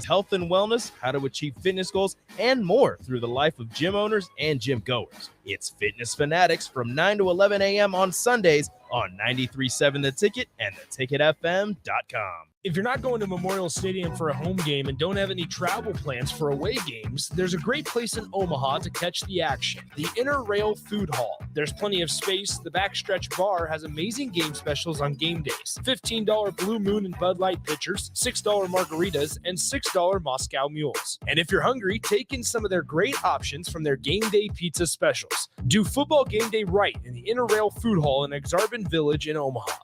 health and wellness, how to achieve fitness goals, and more through the life of gym owners and gym goers. It's Fitness Fanatics from 9 to 11 a.m. on Sundays on 93.7 The Ticket and theticketfm.com. If you're not going to Memorial Stadium for a home game and don't have any travel plans for away games, there's a great place in Omaha to catch the action, the Inner Rail Food Hall. There's plenty of space. The Backstretch Bar has amazing game specials on game days. $15 Blue Moon and Bud Light pitchers, $6 margaritas, and $6 Moscow Mules. And if you're hungry, take in some of their great options from their game day pizza specials. Do football game day right in the Inner Rail Food Hall in Exarban Village in Omaha.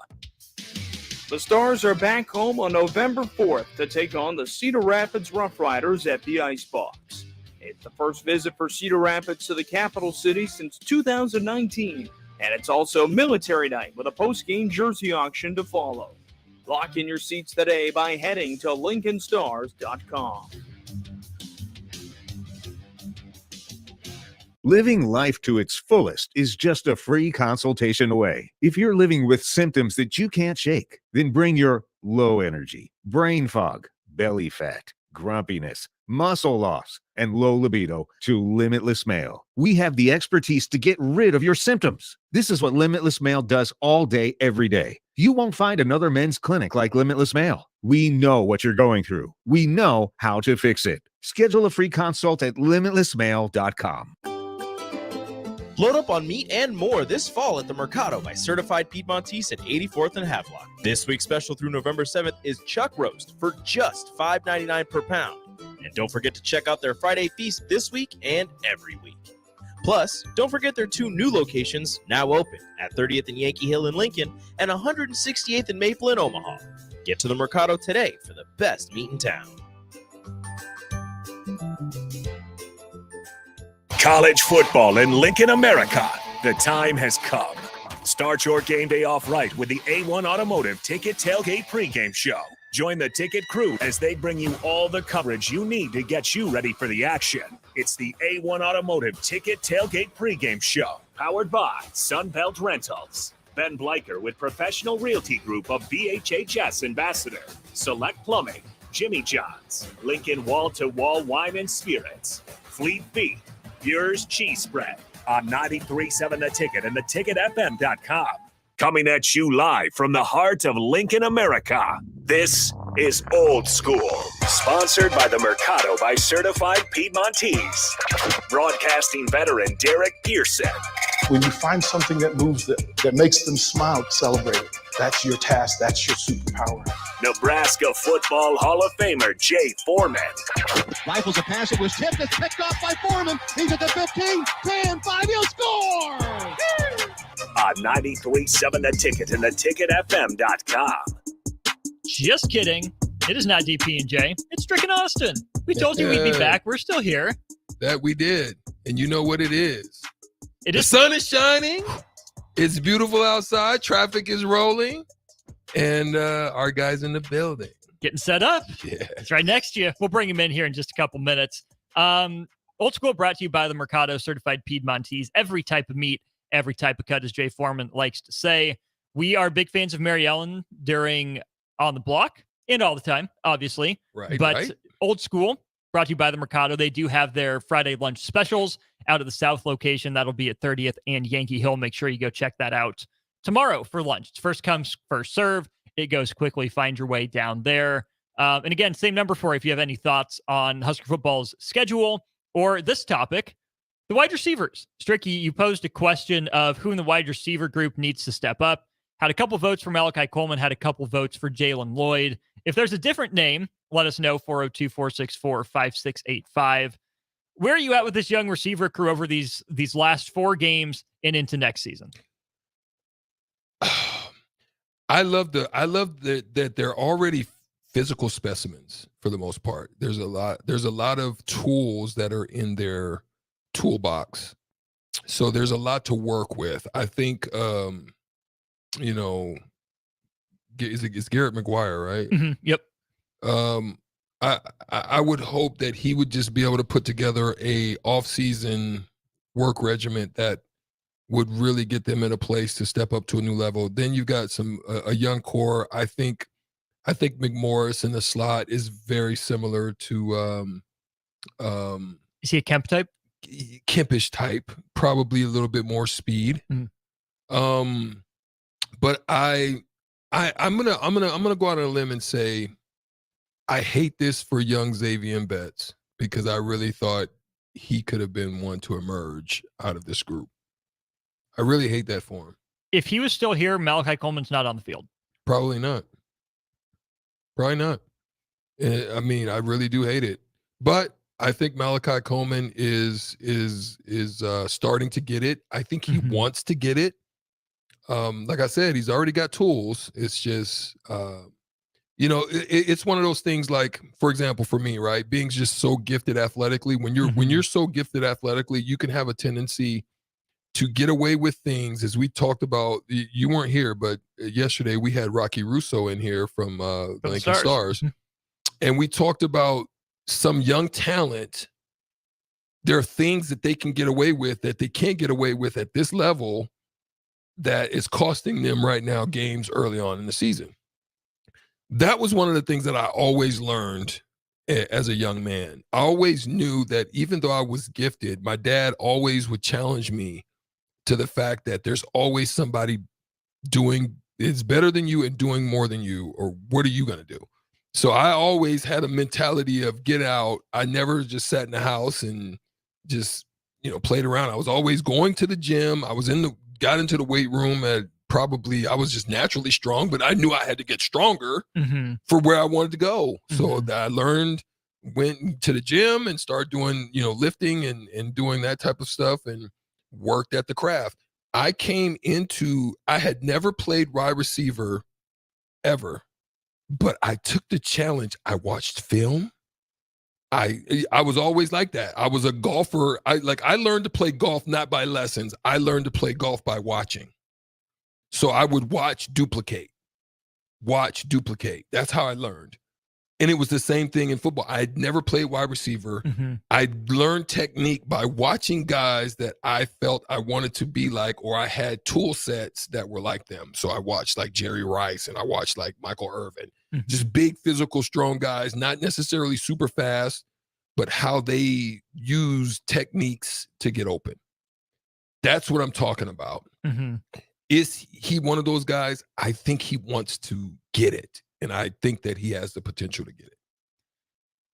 The Stars are back home on November 4th to take on the Cedar Rapids Rough Riders at the Icebox. It's the first visit for Cedar Rapids to the capital city since 2019, and it's also military night with a post-game jersey auction to follow. Lock in your seats today by heading to LincolnStars.com. Living life to its fullest is just a free consultation away. If you're living with symptoms that you can't shake, then bring your low energy, brain fog, belly fat, grumpiness, muscle loss, and low libido to Limitless Male. We have the expertise to get rid of your symptoms. This is what Limitless Male does all day, every day. You won't find another men's clinic like Limitless Male. We know what you're going through. We know how to fix it. Schedule a free consult at limitlessmale.com. Load up on meat and more this fall at the Mercado by Certified Piedmontese at 84th and Havelock. This week's special through November 7th is chuck roast for just $5.99 per pound. And don't forget to check out their Friday feast this week and every week. Plus, don't forget their two new locations now open at 30th and Yankee Hill in Lincoln and 168th and Maple in Omaha. Get to the Mercado today for the best meat in town. College football in Lincoln, America. The time has come. Start your game day off right with the A1 Automotive Ticket Tailgate pregame show. Join the ticket crew as they bring you all the coverage you need to get you ready for the action. It's the A1 Automotive Ticket Tailgate pregame show, powered by Sunbelt Rentals. Ben Bleicher with Professional Realty Group of BHHS Ambassador, Select Plumbing, Jimmy John's, Lincoln Wall to Wall Wine and Spirits, Fleet Feet, Bure's Cheese Spread on 93.7 The Ticket and theticketfm.com. Coming at you live from the heart of Lincoln, America. This is Old School, sponsored by the Mercado by Certified Piedmontese. Broadcasting veteran Derek Pearson. When you find something that moves them, that makes them smile, celebrate it. That's your task. That's your superpower. Nebraska Football Hall of Famer Jay Foreman. Rifles a pass. It was tipped. It's picked off by Foreman. He's at the 15, 10, 5. He'll score! On 93.7 The Ticket and theticketfm.com. Just kidding. It is not DP&J. It's Strick and Austin. We told you we'd be back. We're still here. That we did. And you know what it is. The sun is shining. It's beautiful outside. Traffic is rolling. And our guy's in the building. Getting set up. Yeah. It's right next to you. We'll bring him in here in just a couple minutes. Old School brought to you by the Mercado Certified Piedmontese. Every type of meat, every type of cut, as Jay Foreman likes to say. We are big fans of Mary Ellen during On the Block and all the time, obviously. Right. But Old School brought to you by the Mercado. They do have their Friday lunch specials out of the South location. That'll be at 30th and Yankee Hill. Make sure you go check that out tomorrow for lunch. It's first come, first serve. It goes quickly. Find your way down there. And again, same number for you if you have any thoughts on Husker football's schedule or this topic, the wide receivers. Stricky, you posed a question of who in the wide receiver group needs to step up. Had a couple votes for Malachi Coleman, had a couple votes for Jalen Lloyd. If there's a different name, let us know, 402-464-5685. Where are you at with this young receiver crew over these last 4 games and into next season? I love that they're already physical specimens for the most part. There's a lot of tools that are in their toolbox. So there's a lot to work with. I think it's Garrett McGuire, right? Mm-hmm. Yep. I would hope that he would just be able to put together a off-season work regimen that would really get them in a place to step up to a new level. Then you've got a young core. I think I think McMorris in the slot is very similar to Is he a Kemp type? Kempish type, probably a little bit more speed. But I'm gonna go out on a limb and say I hate this for young Xavier Betts because I really thought he could have been one to emerge out of this group. I really hate that for him. If he was still here, Malachi Coleman's not on the field. Probably not. Probably not. I mean, I really do hate it. But I think Malachi Coleman is starting to get it. I think he wants to get it. Like I said, he's already got tools. It's just, it's one of those things. Like, for example, for me, right, being just so gifted athletically. When you're so gifted athletically, you can have a tendency to get away with things. As we talked about, you weren't here, but yesterday we had Rocky Russo in here from the Lincoln Stars, and we talked about some young talent. There are things that they can get away with that they can't get away with at this level that is costing them right now games early on in the season. That was one of the things that I always learned as a young man. I always knew that even though I was gifted, my dad always would challenge me to the fact that there's always somebody doing it's better than you and doing more than you, or what are you going to do? So I always had a mentality of get out. I never just sat in the house and just, played around. I was always going to the gym. I was got into the weight room at I was just naturally strong, but I knew I had to get stronger for where I wanted to go. So I went to the gym and started doing, lifting and doing that type of stuff and worked at the craft. I had never played wide receiver ever, but I took the challenge. I watched film. I was always like that. I was a golfer. I learned to play golf not by lessons. I learned to play golf by watching. So I would watch, duplicate. That's how I learned. And it was the same thing in football. I had never played wide receiver. I learned technique by watching guys that I felt I wanted to be like, or I had tool sets that were like them. So I watched like Jerry Rice and I watched like Michael Irvin. Just big, physical, strong guys, not necessarily super fast, but how they use techniques to get open. That's what I'm talking about. Is he one of those guys? I think he wants to get it. And I think that he has the potential to get it.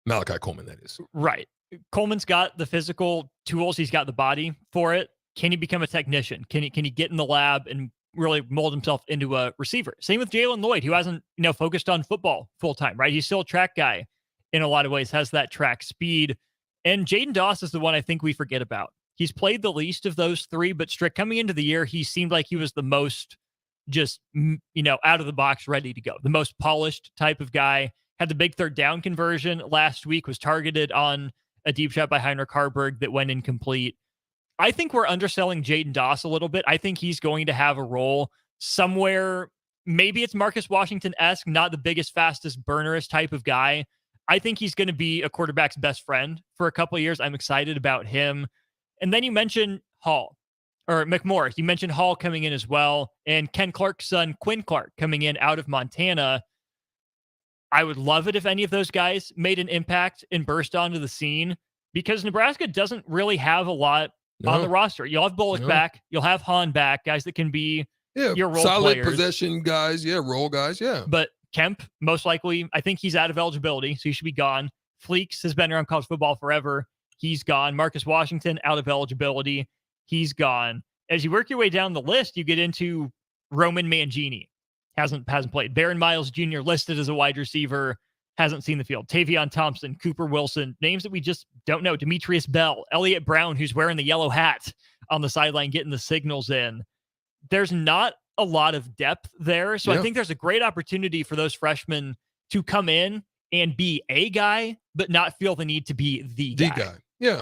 Malachi Coleman, that is. Right. Coleman's got the physical tools. He's got the body for it. Can he become a technician? Can he get in the lab and really mold himself into a receiver? Same with Jalen Lloyd, who hasn't, focused on football full time, right? He's still a track guy in a lot of ways, has that track speed. And Jaden Doss is the one I think we forget about. He's played the least of those three, but Strick, coming into the year, he seemed like he was the most just, out of the box, ready to go. The most polished type of guy. Had the big third down conversion last week, was targeted on a deep shot by Heinrich Harburg that went incomplete. I think we're underselling Jaden Doss a little bit. I think he's going to have a role somewhere. Maybe it's Marcus Washington-esque, not the biggest, fastest, burnerist type of guy. I think he's going to be a quarterback's best friend for a couple of years. I'm excited about him. And then you mentioned McMorris. You mentioned Hall coming in as well, and Ken Clark's son, Quinn Clark, coming in out of Montana. I would love it if any of those guys made an impact and burst onto the scene, because Nebraska doesn't really have a lot on the roster. You'll have Bullock back. You'll have Hahn back, guys that can be your role solid players. Possession guys. Yeah, role guys. Yeah. But Kemp, most likely, I think he's out of eligibility, so he should be gone. Fleeks has been around college football forever. He's gone. Marcus Washington, out of eligibility. He's gone. As you work your way down the list, you get into Roman Mangini. Hasn't played. Baron Miles Jr. listed as a wide receiver. Hasn't seen the field. Tavion Thompson, Cooper Wilson, names that we just don't know. Demetrius Bell, Elliott Brown, who's wearing the yellow hat on the sideline, getting the signals in. There's not a lot of depth there. So I think there's a great opportunity for those freshmen to come in and be a guy, but not feel the need to be the guy. Yeah.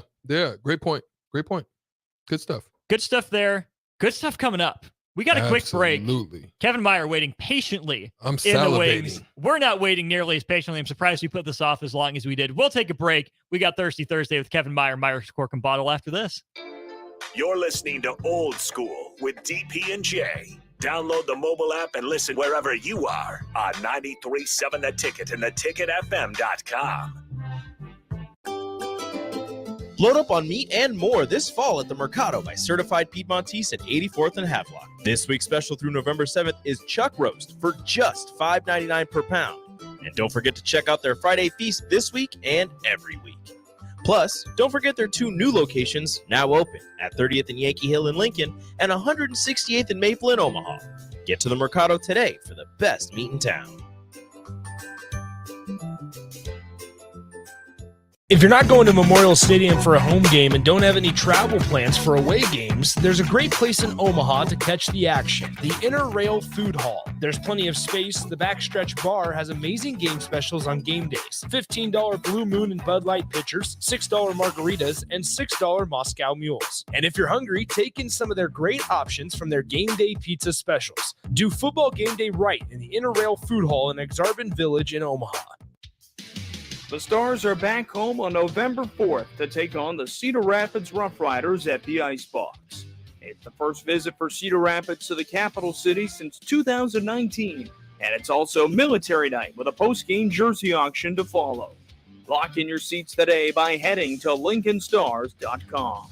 Great point. Good stuff. Good stuff there. Good stuff coming up. We got a quick break. Absolutely. Kevin Meyer waiting patiently I'm in the salivating. wings. We're not waiting nearly as patiently. I'm surprised we put this off as long as we did. We'll take a break. We got Thirsty Thursday with Kevin Meyer, Meyer's Cork and Bottle after this. You're listening to Old School with DP and J. Download the mobile app and listen wherever you are on 93.7 The Ticket and theticketfm.com. Load up on meat and more this fall at the Mercado by Certified Piedmontese at 84th and Havelock. This week's special through November 7th is chuck roast for just $5.99 per pound. And don't forget to check out their Friday feast this week and every week. Plus, don't forget their 2 new locations now open at 30th and Yankee Hill in Lincoln and 168th and Maple in Omaha. Get to the Mercado today for the best meat in town. If you're not going to Memorial Stadium for a home game and don't have any travel plans for away games, there's a great place in Omaha to catch the action, the Inner Rail Food Hall. There's plenty of space. The Backstretch Bar has amazing game specials on game days. $15 Blue Moon and Bud Light pitchers, $6 margaritas, and $6 Moscow Mules. And if you're hungry, take in some of their great options from their game day pizza specials. Do football game day right in the Inner Rail Food Hall in Exarban Village in Omaha. The Stars are back home on November 4th to take on the Cedar Rapids Rough Riders at the Icebox. It's the first visit for Cedar Rapids to the capital city since 2019, and it's also military night with a post-game jersey auction to follow. Lock in your seats today by heading to LincolnStars.com.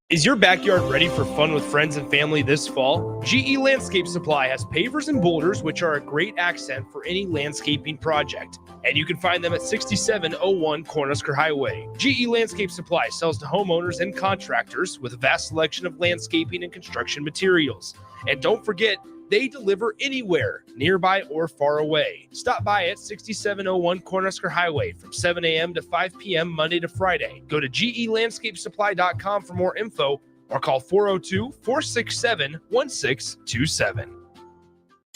Is your backyard ready for fun with friends and family this fall? GE Landscape Supply has pavers and boulders, which are a great accent for any landscaping project. And you can find them at 6701 Cornhusker Highway. GE Landscape Supply sells to homeowners and contractors with a vast selection of landscaping and construction materials. And don't forget, they deliver anywhere, nearby or far away. Stop by at 6701 Cornhusker Highway from 7 a.m. to 5 p.m. Monday to Friday. Go to gelandscapesupply.com for more info or call 402-467-1627.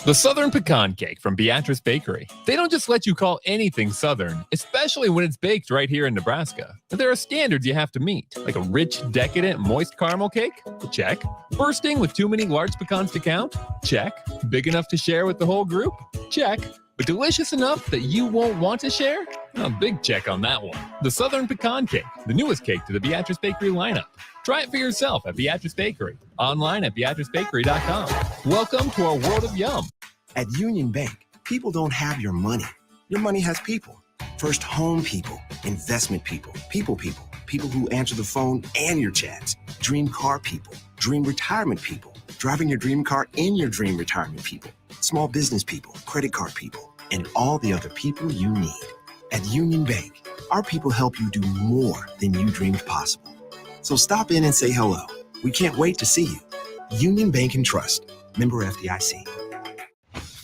The Southern Pecan Cake from Beatrice Bakery. They don't just let you call anything Southern, especially when it's baked right here in Nebraska. But there are standards you have to meet, like a rich, decadent, moist caramel cake? Check. Bursting with too many large pecans to count? Check. Big enough to share with the whole group? Check. But delicious enough that you won't want to share? A big check on that one. The Southern Pecan Cake, the newest cake to the Beatrice Bakery lineup. Try it for yourself at Beatrice Bakery. Online at BeatriceBakery.com. Welcome to our world of yum. At Union Bank, people don't have your money. Your money has people. First home people, investment people, people who answer the phone and your chats, dream car people, dream retirement people, driving your dream car in your dream retirement people, small business people, credit card people, and all the other people you need. At Union Bank, our people help you do more than you dreamed possible. So stop in and say hello. We can't wait to see you. Union Bank and Trust. Member FDIC.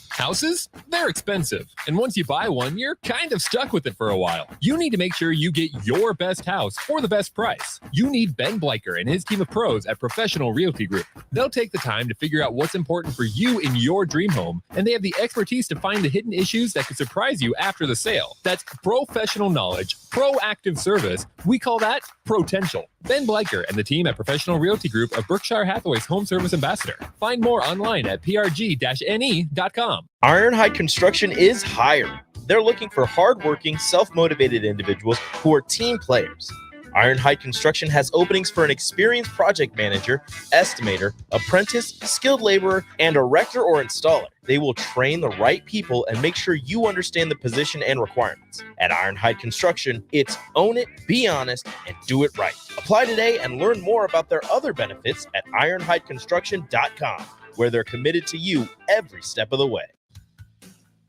Houses? They're expensive. And once you buy one, you're kind of stuck with it for a while. You need to make sure you get your best house for the best price. You need Ben Bleicher and his team of pros at Professional Realty Group. They'll take the time to figure out what's important for you in your dream home, and they have the expertise to find the hidden issues that could surprise you after the sale. That's professional knowledge, proactive service. We call that potential. Ben Bleicher and the team at Professional Realty Group of Berkshire Hathaway's home service ambassador. Find more online at prg-ne.com. Ironhide Construction is hiring. They're looking for hardworking, self-motivated individuals who are team players. Ironhide Construction has openings for an experienced project manager, estimator, apprentice, skilled laborer, and erector or installer. They will train the right people and make sure you understand the position and requirements. At Ironhide Construction, it's own it, be honest, and do it right. Apply today and learn more about their other benefits at ironhideconstruction.com, where they're committed to you every step of the way.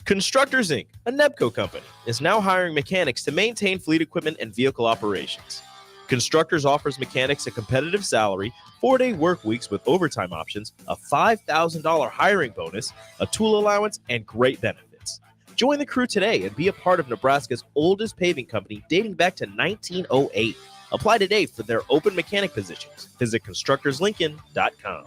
Constructors, Inc., a Nebco company, is now hiring mechanics to maintain fleet equipment and vehicle operations. Constructors offers mechanics a competitive salary, 4-day work weeks with overtime options, a $5,000 hiring bonus, a tool allowance, and great benefits. Join the crew today and be a part of Nebraska's oldest paving company dating back to 1908. Apply today for their open mechanic positions. Visit constructorslincoln.com.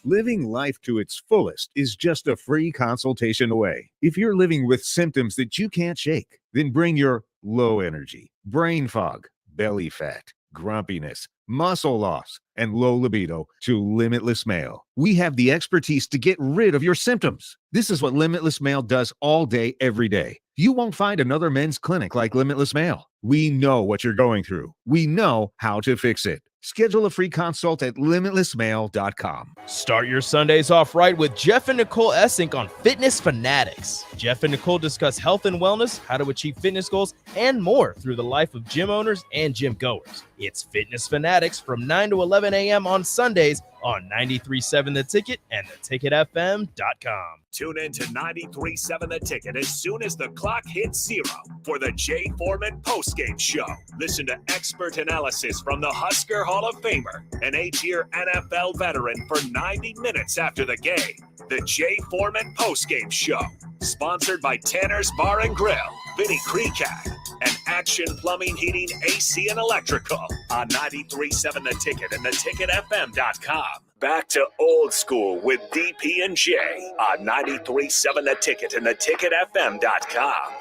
Living life to its fullest is just a free consultation away. If you're living with symptoms that you can't shake, then bring your low energy, brain fog, belly fat, grumpiness, muscle loss, and low libido to Limitless Male. We have the expertise to get rid of your symptoms. This is what Limitless Male does all day, every day. You won't find another men's clinic like Limitless Male. We know what you're going through. We know how to fix it. Schedule a free consult at limitlessmale.com. Start your Sundays off right with Jeff and Nicole Essink on Fitness Fanatics. Jeff and Nicole discuss health and wellness, how to achieve fitness goals, and more through the life of gym owners and gym goers. It's Fitness Fanatics from 9 to 11 a.m. on Sundays on 93.7 The Ticket and theticketfm.com. Tune in to 93.7 The Ticket as soon as the clock hits 0 for the Jay Foreman postgame show. Listen to expert analysis from the Husker Hall of Famer, an 8-year NFL veteran for 90 minutes after the game. The Jay Foreman postgame show, sponsored by Tanner's Bar and Grill, Vinny Kreekak, and Action Plumbing, Heating, AC, and Electrical on 93.7 The Ticket and theticketfm.com. Back to old school with DP and J on 93.7 The Ticket and theticketfm.com.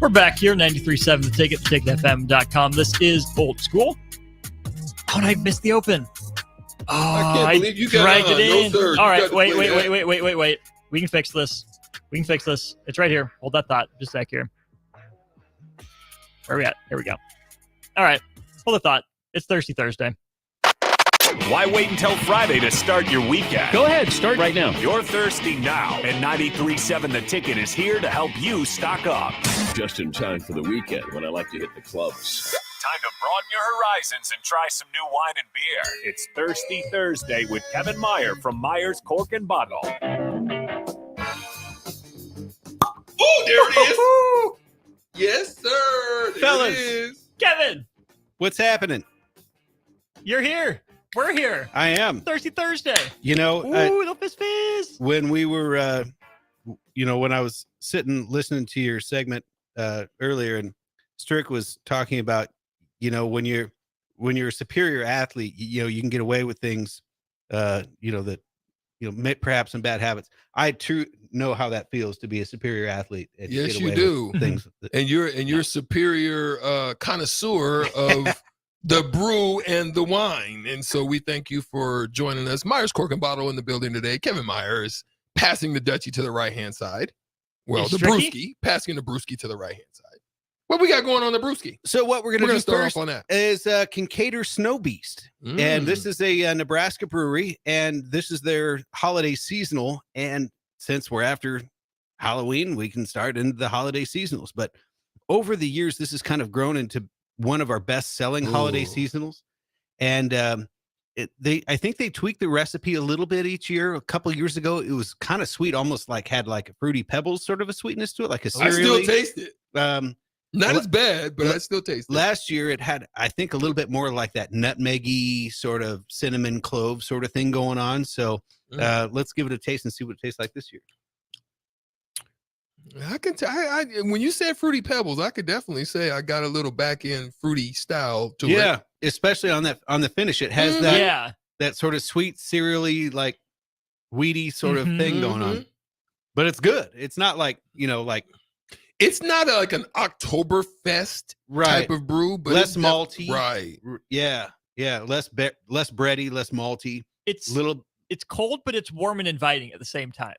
We're back here, 93.7 The Ticket, theticketfm.com. This is old school. Oh, and I missed the open. Oh, I can't believe you got dragged it in. no third. All You right, got to wait. play that. We can fix this. It's right here. Hold that thought. Just a sec here. Where are we at? Here we go. All right. Hold the thought. It's Thirsty Thursday. Why wait until Friday to start your weekend? Go ahead, start right now. You're thirsty now, and 93.7 The Ticket is here to help you stock up. Just in time for the weekend when I like to hit the clubs. Time to broaden your horizons and try some new wine and beer. It's Thirsty Thursday with Kevin Meyer from Meyer's Cork and Bottle. Oh, there it is. Yes, sir. There Fellas. it is. Kevin, What's happening? you're here. We're here. I am. Thirsty Thursday. You know, Ooh, the fizz. when we were, when I was sitting listening to your segment earlier, and Strick was talking about, when you're a superior athlete, you can get away with things, perhaps some bad habits. I too know how that feels to be a superior athlete. And Yes, get you away do. with things. And you're superior connoisseur of the brew and the wine. And so we thank you for joining us. Myers Cork and Bottle in the building today. Kevin Meyer is passing the Dutchie to the right-hand side. Well, Is the Stricky? brewski, passing the brewski to the right-hand side. What we got going on the brewski? So what we're going to do start first off on that. is Kincaidor Snow Beast. And this is a Nebraska brewery, and this is their holiday seasonal. And since we're after Halloween, we can start into the holiday seasonals. But over the years, this has kind of grown into one of our best-selling holiday seasonals. And I think they tweaked the recipe a little bit each year. A couple years ago, it was kind of sweet, almost had like a Fruity Pebbles sort of a sweetness to it, like a I cereal. still taste it. Not as bad, but I still taste it. Last year, it had, I think, a little bit more like that nutmeggy sort of cinnamon clove sort of thing going on. So let's give it a taste and see what it tastes like this year. I can tell. When you said Fruity Pebbles, I could definitely say I got a little back end fruity style to it. Yeah, especially on the finish. It has that sort of sweet cereally, like weedy sort of thing going on. But it's good. It's not like it's not like an Oktoberfest type of brew, but less malty. Right. Yeah. Less bready, less malty. It's cold, but it's warm and inviting at the same time.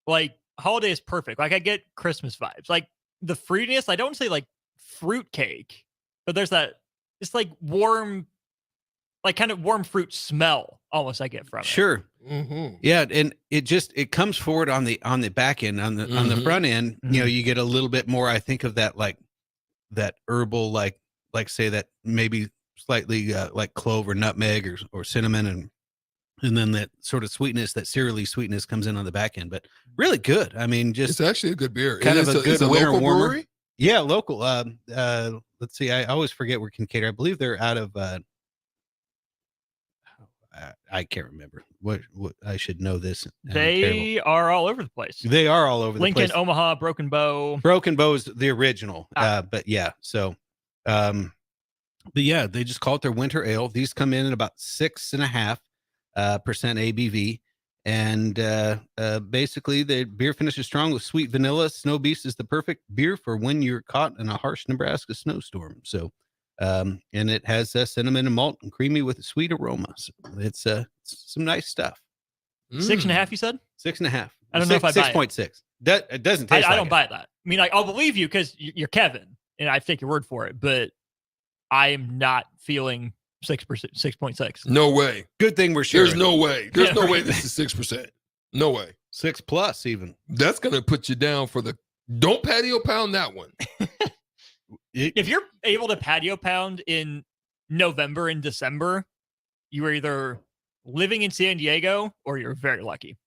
Like holiday is perfect. Like I get Christmas vibes. Like the fruitiness, I don't say like fruit cake, but there's that, it's like warm, like kind of warm fruit smell almost I get from it. Sure. Yeah, and it comes forward on the back end, on the front end. You get a little bit more, I think, of that that herbal, like say that maybe slightly like clove or nutmeg or cinnamon, and then that sort of sweetness, that cereally sweetness comes in on the back end. But really good. I mean, it's actually a good beer. Kind of a good winter warmer. Brewery? Yeah, local. Let's see. I always forget where Kincaidor. I believe they're out of. I can't remember. What I should know this. They are all over the place. They are all over the place. Lincoln, Omaha, Broken Bow. Broken Bow is the original. But yeah, so but yeah, they just call it their winter ale. These come in at about 6.5% ABV. And basically the beer finishes strong with sweet vanilla. Snow Beast is the perfect beer for when you're caught in a harsh Nebraska snowstorm. So and it has cinnamon and malt and creamy with a sweet aroma. So it's some nice stuff. 6.5, you said? 6.5. I don't know if I buy it. 6.6. It doesn't taste. I don't buy that. mean, I'll believe you because you're Kevin, and I take your word for it. But I am not feeling 6%, 6.6. No way. Good thing we're sure. There's no way. There's no way this is 6%. No way. 6+ even. That's gonna put you down for the. Don't patio pound that one. If you're able to patio pound in November and December, you are either living in San Diego or you're very lucky,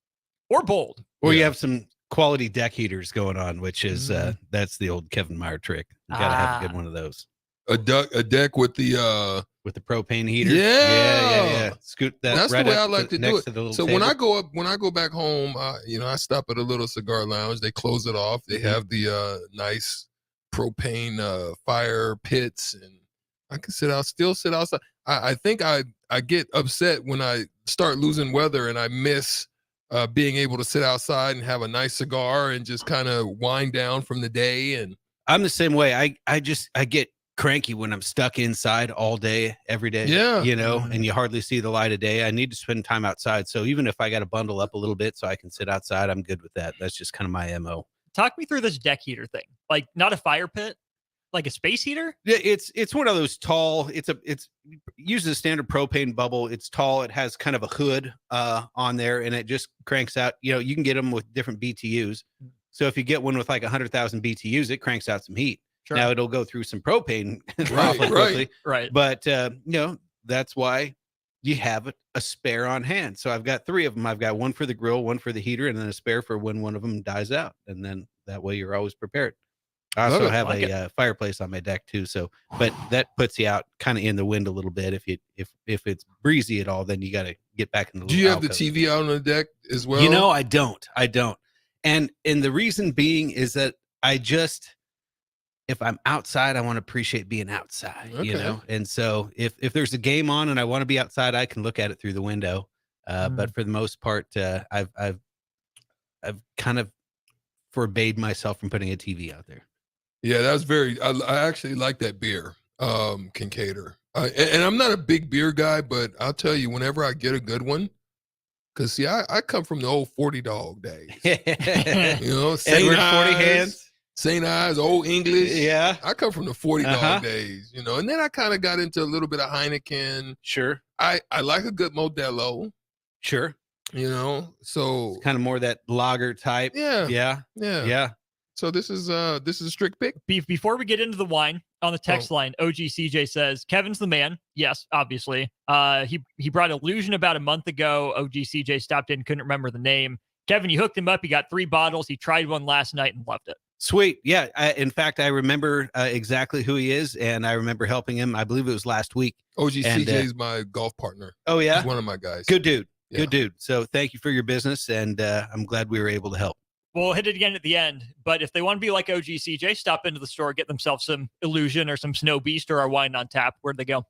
or bold, or you have some quality deck heaters going on, which is that's the old Kevin Meyer trick. You gotta have a good one of those. A deck with the propane heater. Yeah. Scoot that. That's right the way I up like to do next it. to the little So table. when I go back home, I stop at a little cigar lounge. They close it off. They have the nice propane fire pits, and I can still sit outside. I think I get upset when I start losing weather and I miss being able to sit outside and have a nice cigar and just kind of wind down from the day. And I'm the same way. I get cranky when I'm stuck inside all day, every day. Yeah. And you hardly see the light of day. I need to spend time outside. So even if I got to bundle up a little bit so I can sit outside, I'm good with that. That's just kind of my MO. Talk me through this deck heater thing. Like, not a fire pit, like a space heater? Yeah, it's one of those tall. It uses a standard propane bubble. It's tall. It has kind of a hood on there, and it just cranks out. You can get them with different BTUs. So if you get one with like 100,000 BTUs, it cranks out some heat. Sure. Now it'll go through some propane Right. But that's why you have a spare on hand. So I've got 3 of them. I've got one for the grill, one for the heater, and then a spare for when one of them dies out. And then that way you're always prepared. I also have a fireplace on my deck too. So, but that puts you out kind of in the wind a little bit. If it's breezy at all, then you got to get back in the. Do you have the TV out on the deck as well? I don't. And the reason being is that if I'm outside, I want to appreciate being outside, And so if there's a game on and I want to be outside, I can look at it through the window. But for the most part, I've kind of forbade myself from putting a TV out there. Yeah, that's I actually like that beer, Kincaider. And I'm not a big beer guy, but I'll tell you, whenever I get a good one, because see, I come from the old 40 dog days. St. 40 hands. St. Ives, Old English. Yeah. I come from the 40 dog days, and then I kind of got into a little bit of Heineken. Sure. I like a good Modelo. Sure. So it's kind of more that lager type. Yeah. So this is a strict pick. Before we get into the wine, on the text line, OG CJ says, Kevin's the man. Yes, obviously. He brought Illusion about a month ago. OG CJ stopped in, couldn't remember the name. Kevin, you hooked him up. He got 3 bottles. He tried one last night and loved it. Sweet. Yeah. In fact, I remember exactly who he is, and I remember helping him. I believe it was last week. OG CJ is my golf partner. Oh, yeah? He's one of my guys. Good dude. Yeah. Good dude. So thank you for your business, and I'm glad we were able to help. We'll hit it again at the end, but if they want to be like OG CJ, stop into the store, get themselves some Illusion or some Snow Beast or our wine on tap. Where'd they go?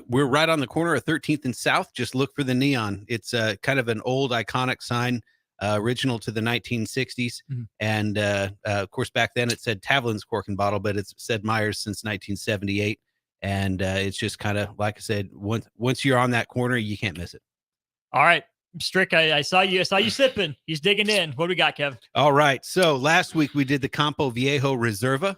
We're right on the corner of 13th and South. Just look for the neon. It's kind of an old iconic sign, original to the 1960s. Mm-hmm. And of course, back then it said Tavlin's Cork and Bottle, but it's said Myers since 1978. And it's just kind of, like I said, once you're on that corner, you can't miss it. All right. Strick, I saw you sipping. He's digging in. What do we got, Kev? All right. So last week we did the Campo Viejo Reserva.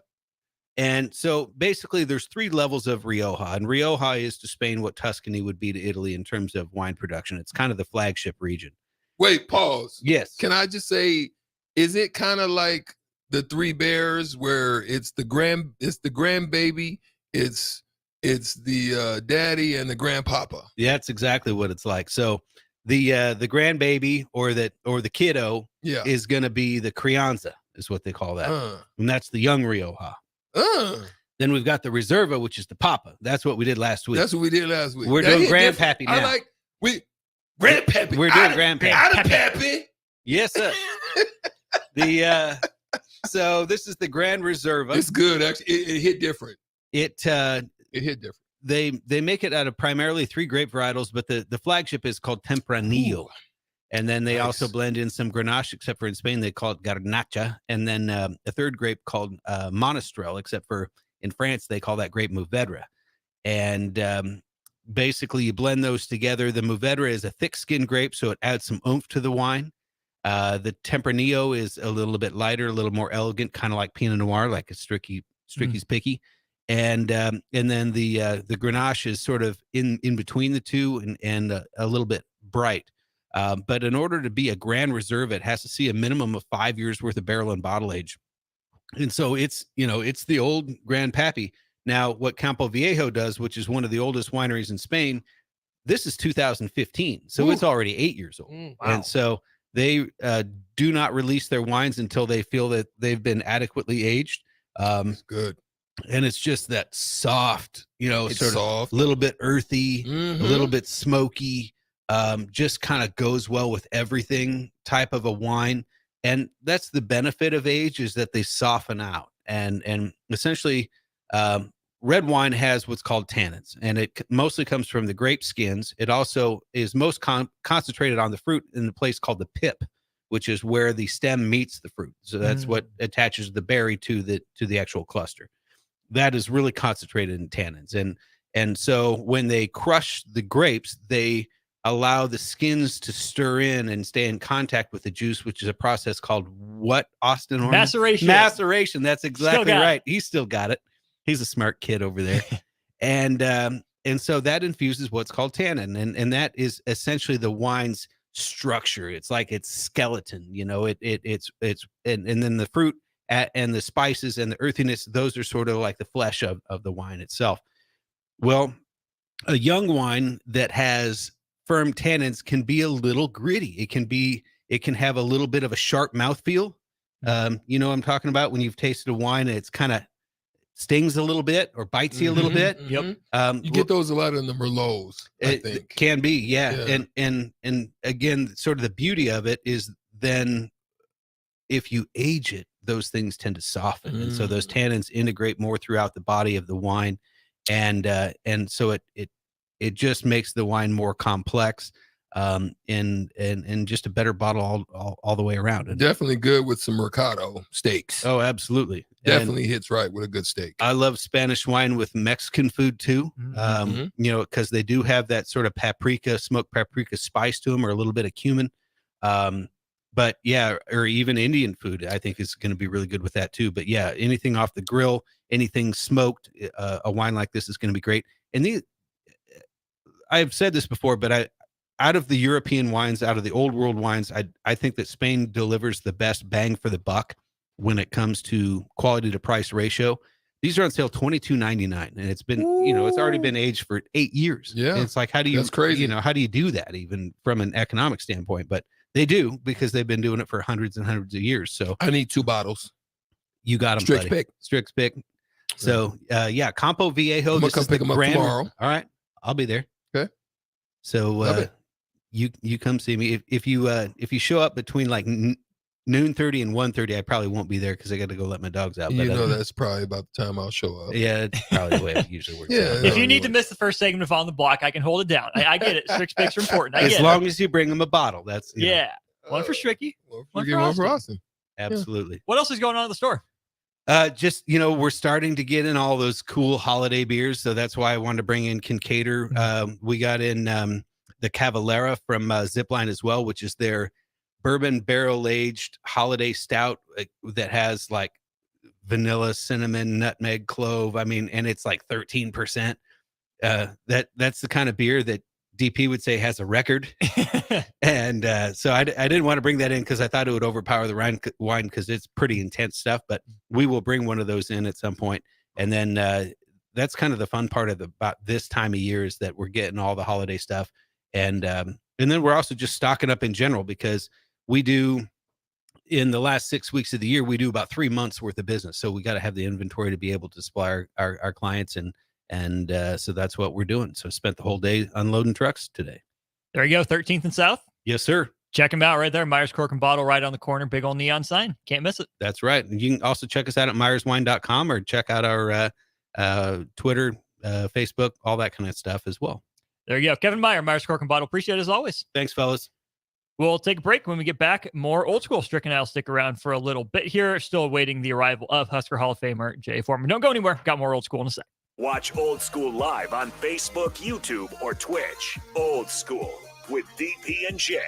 And so basically there's 3 levels of Rioja. And Rioja is to Spain what Tuscany would be to Italy in terms of wine production. It's kind of the flagship region. Wait, pause. Yes. Can I just say, is it kind of like the 3 Bears where it's the grandbaby, it's the daddy and the grandpapa? Yeah, that's exactly what it's like. So the grandbaby or the kiddo is going to be the crianza, is what they call that. And that's the young Rioja. Then we've got the Reserva, which is the papa. That's what we did last week. That's what we did last week. We're doing grandpappy now. Grandpappy. We're doing grandpappy. Out of pappy. Yes, sir. So this is the Grand Reserva. It's good. Actually, it hit different. It hit different. They make it out of primarily 3 grape varietals, but the flagship is called Tempranillo. Ooh. And then they also blend in some Grenache, except for in Spain they call it Garnacha. And then a 3rd grape called Monastrell, except for in France they call that grape Mourvedre. And basically you blend those together. The Mourvedre is a thick-skinned grape, so it adds some oomph to the wine. The Tempranillo is a little bit lighter, a little more elegant, kind of like Pinot Noir, like a Stricky's Picky. And then the Grenache is sort of in between the two and a little bit bright. But in order to be a Grand Reserve, it has to see a minimum of 5 years worth of barrel and bottle age. And so it's the old Grand Pappy. Now, what Campo Viejo does, which is one of the oldest wineries in Spain, this is 2015. So it's already 8 years old. Wow. And so they do not release their wines until they feel that they've been adequately aged. That's good. And it's just that soft, It's sort soft. of a little bit earthy, Mhm. a little bit smoky, just kind of goes well with everything type of a wine. And that's the benefit of age, is that they soften out. And essentially, red wine has what's called tannins, and it mostly comes from the grape skins. It also is most concentrated on the fruit in the place called the pip, which is where the stem meets the fruit. So that's what attaches the berry to the actual cluster. That is really concentrated in tannins. And so when they crush the grapes, they allow the skins to stir in and stay in contact with the juice, which is a process called what, Austin? Orman? Maceration. That's exactly right. He's still got it. He's a smart kid over there. And so that infuses what's called tannin. And that is essentially the wine's structure. It's like its skeleton, it's and then the fruit and the spices and the earthiness, those are sort of like the flesh of the wine itself. Well, a young wine that has firm tannins can be a little gritty. It can have a little bit of a sharp mouthfeel. You know what I'm talking about when you've tasted a wine and it's kind of stings a little bit or bites you a little bit. Yep. You get those a lot in the Merlots, I think. It can be, yeah. And again, sort of the beauty of it is then if you age it, those things tend to soften. And so those tannins integrate more throughout the body of the wine. And so it just makes the wine more complex, and just a better bottle all the way around. And definitely good with some Mercado steaks. Oh, absolutely. Definitely hits right with a good steak. I love Spanish wine with Mexican food too. Because they do have that sort of smoked paprika spice to them, or a little bit of cumin. But yeah, or even Indian food, I think is going to be really good with that too. But yeah, anything off the grill, anything smoked, a wine like this is going to be great. And I've said this before, but out of the European wines, out of the old world wines, I think that Spain delivers the best bang for the buck when it comes to quality to price ratio. These are on sale $22.99, and it's been, it's already been aged for 8 years. Yeah, and it's like, how do you, that's crazy. How do you do that even from an economic standpoint? But they do, because they've been doing it for hundreds and hundreds of years. So I need 2 bottles. You got them, Strix buddy. pick. Strix pick. So yeah, Campo Viejo. I'm gonna come pick them up tomorrow. All right, I'll be there. Okay. So you come see me if you show up between like noon 30 and 1:30. I probably won't be there because I got to go let my dogs out. But that's probably about the time I'll show up. Yeah, it's probably the way it usually works. Yeah. If you need to miss the first segment of On the Block, I can hold it down. I get it. Strix picks are important. As long as you bring them a bottle, that's one for Stricky, one for Austin. Absolutely. Yeah. What else is going on in the store? Just we're starting to get in all those cool holiday beers, so that's why I wanted to bring in Kincaidor. We got in the Cavalera from Zipline as well, which is their bourbon barrel aged holiday stout that has like vanilla, cinnamon, nutmeg, clove. I mean, and it's like 13%. That's the kind of beer that DP would say has a record. And so I didn't want to bring that in because I thought it would overpower the wine because it's pretty intense stuff. But we will bring one of those in at some point. And then that's kind of the fun part of about this time of year, is that we're getting all the holiday stuff. And then we're also just stocking up in general, because we do, in the last 6 weeks of the year, we do about 3 months worth of business. So we got to have the inventory to be able to supply our clients. And so that's what we're doing. So spent the whole day unloading trucks today. There you go. 13th and South. Yes, sir. Check them out right there. Myers Cork and Bottle right on the corner. Big old neon sign. Can't miss it. That's right. And you can also check us out at myerswine.com, or check out our Twitter, Facebook, all that kind of stuff as well. There you go. Kevin Meyer, Myers Cork and Bottle. Appreciate it as always. Thanks, fellas. We'll take a break. When we get back, more old school. Strick and I'll stick around for a little bit here. Still awaiting the arrival of Husker Hall of Famer Jay Foreman. Don't go anywhere. Got more old school in a sec. Watch Old School live on Facebook, YouTube, or Twitch. Old School with DP&J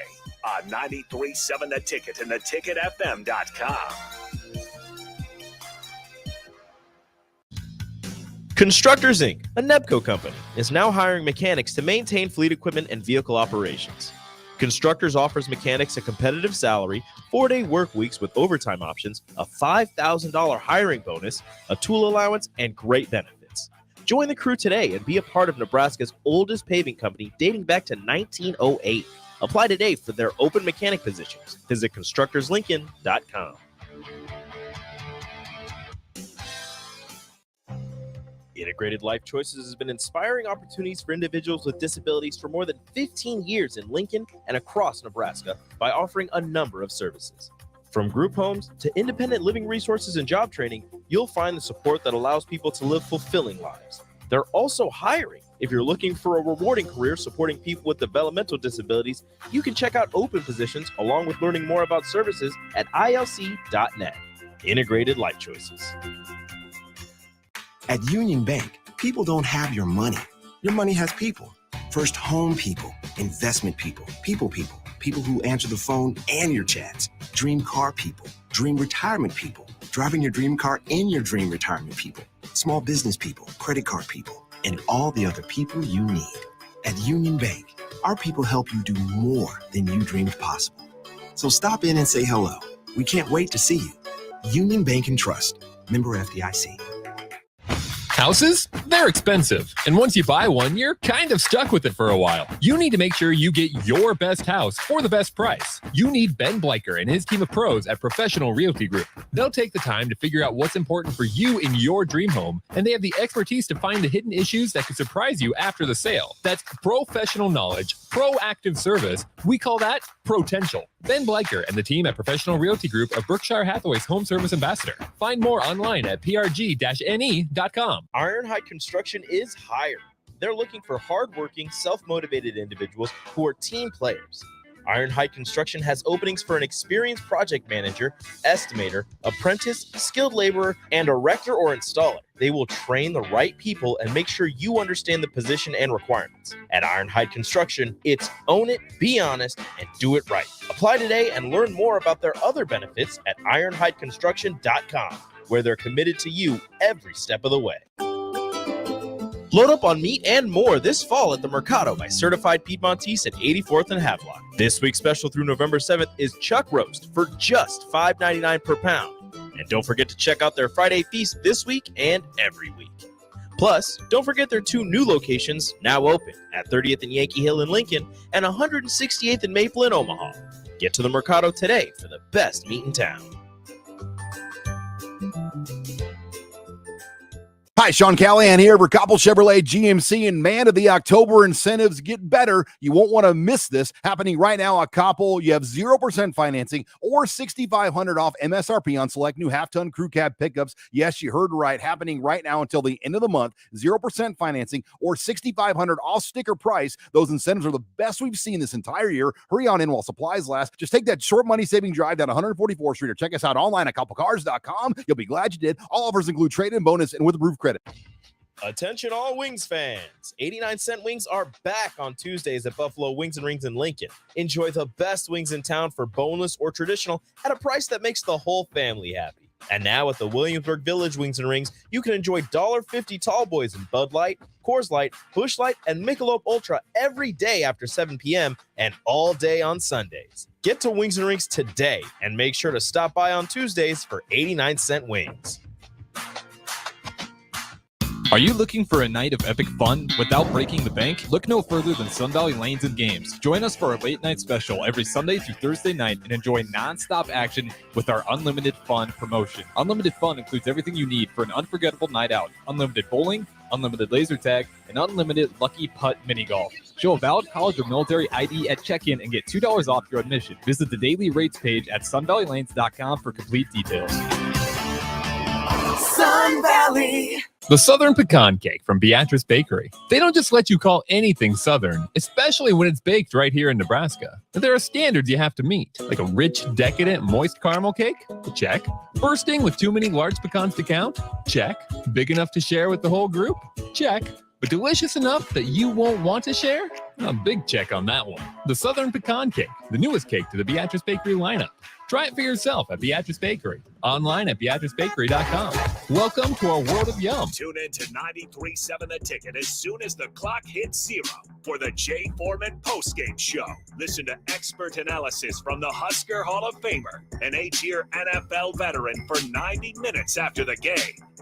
on 93.7 The Ticket and theticketfm.com. Constructors Inc., a Nebco company, is now hiring mechanics to maintain fleet equipment and vehicle operations. Constructors offers mechanics a competitive salary, 4-day work weeks with overtime options, a $5,000 hiring bonus, a tool allowance, and great benefits. Join the crew today and be a part of Nebraska's oldest paving company dating back to 1908. Apply today for their open mechanic positions. Visit constructorslincoln.com. Integrated Life Choices has been inspiring opportunities for individuals with disabilities for more than 15 years in Lincoln and across Nebraska by offering a number of services. From group homes to independent living resources and job training, you'll find the support that allows people to live fulfilling lives. They're also hiring. If you're looking for a rewarding career supporting people with developmental disabilities, you can check out open positions along with learning more about services at ilc.net. Integrated Life Choices. At Union Bank, people don't have your money. Your money has people. First home people, investment people, people who answer the phone and your chats, dream car people, dream retirement people, driving your dream car in your dream retirement people, small business people, credit card people, and all the other people you need. At Union Bank, our people help you do more than you dreamed possible. So stop in and say hello. We can't wait to see you. Union Bank and Trust. Member FDIC. Houses? They're expensive. And once you buy one, you're kind of stuck with it for a while. You need to make sure you get your best house for the best price. You need Ben Bleicher and his team of pros at Professional Realty Group. They'll take the time to figure out what's important for you in your dream home, and they have the expertise to find the hidden issues that could surprise you after the sale. That's professional knowledge, proactive service. We call that potential. Ben Bleicher and the team at Professional Realty Group of Berkshire Hathaway's Home Service Ambassador. Find more online at prg-ne.com. Ironhide Construction is hiring. They're looking for hardworking, self-motivated individuals who are team players. Ironhide Construction has openings for an experienced project manager, estimator, apprentice, skilled laborer, and erector or installer. They will train the right people and make sure you understand the position and requirements. At Ironhide Construction, it's own it, be honest, and do it right. Apply today and learn more about their other benefits at ironhideconstruction.com, where they're committed to you every step of the way. Load up on meat and more this fall at the Mercado by Certified Piedmontese at 84th and Havelock. This week's special through November 7th is chuck roast for just $5.99 per pound. And don't forget to check out their Friday feast this week and every week. Plus, don't forget their 2 new locations now open at 30th and Yankee Hill in Lincoln and 168th and Maple in Omaha. Get to the Mercado today for the best meat in town. Hi, Sean Callahan here for Coppell Chevrolet GMC, and man, of the October incentives get better. You won't want to miss this. Happening right now at Coppell, you have 0% financing or $6,500 off MSRP on select new half-ton crew cab pickups. Yes, you heard right. Happening right now until the end of the month. 0% financing or $6,500 off sticker price. Those incentives are the best we've seen this entire year. Hurry on in while supplies last. Just take that short money-saving drive down 144th Street or check us out online at CoppellCars.com. You'll be glad you did. All offers include trade-in bonus and with approved credit. Attention all Wings fans. 89-cent wings are back on Tuesdays at Buffalo Wings and Rings in Lincoln. Enjoy the best wings in town for boneless or traditional at a price that makes the whole family happy. And now at the Williamsburg Village Wings and Rings, you can enjoy $1.50 tall boys in Bud Light, Coors Light, Busch Light, and Michelob Ultra every day after 7 p.m. and all day on Sundays. Get to Wings and Rings today and make sure to stop by on Tuesdays for 89-cent wings. Are you looking for a night of epic fun without breaking the bank? Look no further than Sun Valley Lanes and Games. Join us for our late night special every Sunday through Thursday night and enjoy nonstop action with our Unlimited Fun promotion. Unlimited Fun includes everything you need for an unforgettable night out. Unlimited bowling, unlimited laser tag, and unlimited lucky putt mini golf. Show a valid college or military ID at check-in and get $2 off your admission. Visit the daily rates page at sunvalleylanes.com for complete details. Sun Valley. The Southern Pecan Cake from Beatrice Bakery. They don't just let you call anything Southern, especially when it's baked right here in Nebraska. But there are standards you have to meet, like a rich, decadent, moist caramel cake? Check. Bursting with too many large pecans to count? Check. Big enough to share with the whole group? Check. But delicious enough that you won't want to share? A big check on that one. The Southern Pecan Cake, the newest cake to the Beatrice Bakery lineup. Try it for yourself at Beatrice Bakery. Online at BeatriceBakery.com. Welcome to our world of yum. Tune in to 93.7 The Ticket as soon as the clock hits 0 for the Jay Foreman postgame show. Listen to expert analysis from the Husker Hall of Famer, an 8-year NFL veteran for 90 minutes after the game.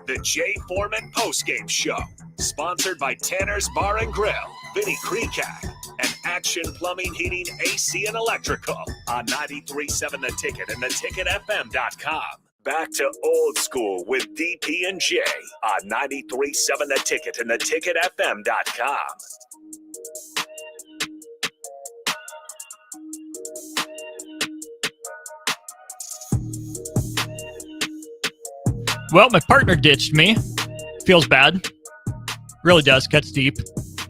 The Jay Foreman postgame show. Sponsored by Tanner's Bar and Grill, Vinny Kreekak, and Action Plumbing, Heating, AC, and Electrical on 93.7 The Ticket and theticketfm.com. Back to old school with DP and J on 93.7 The Ticket and theticketfm.com. Well, my partner ditched me. Feels bad. Really does. Cuts deep.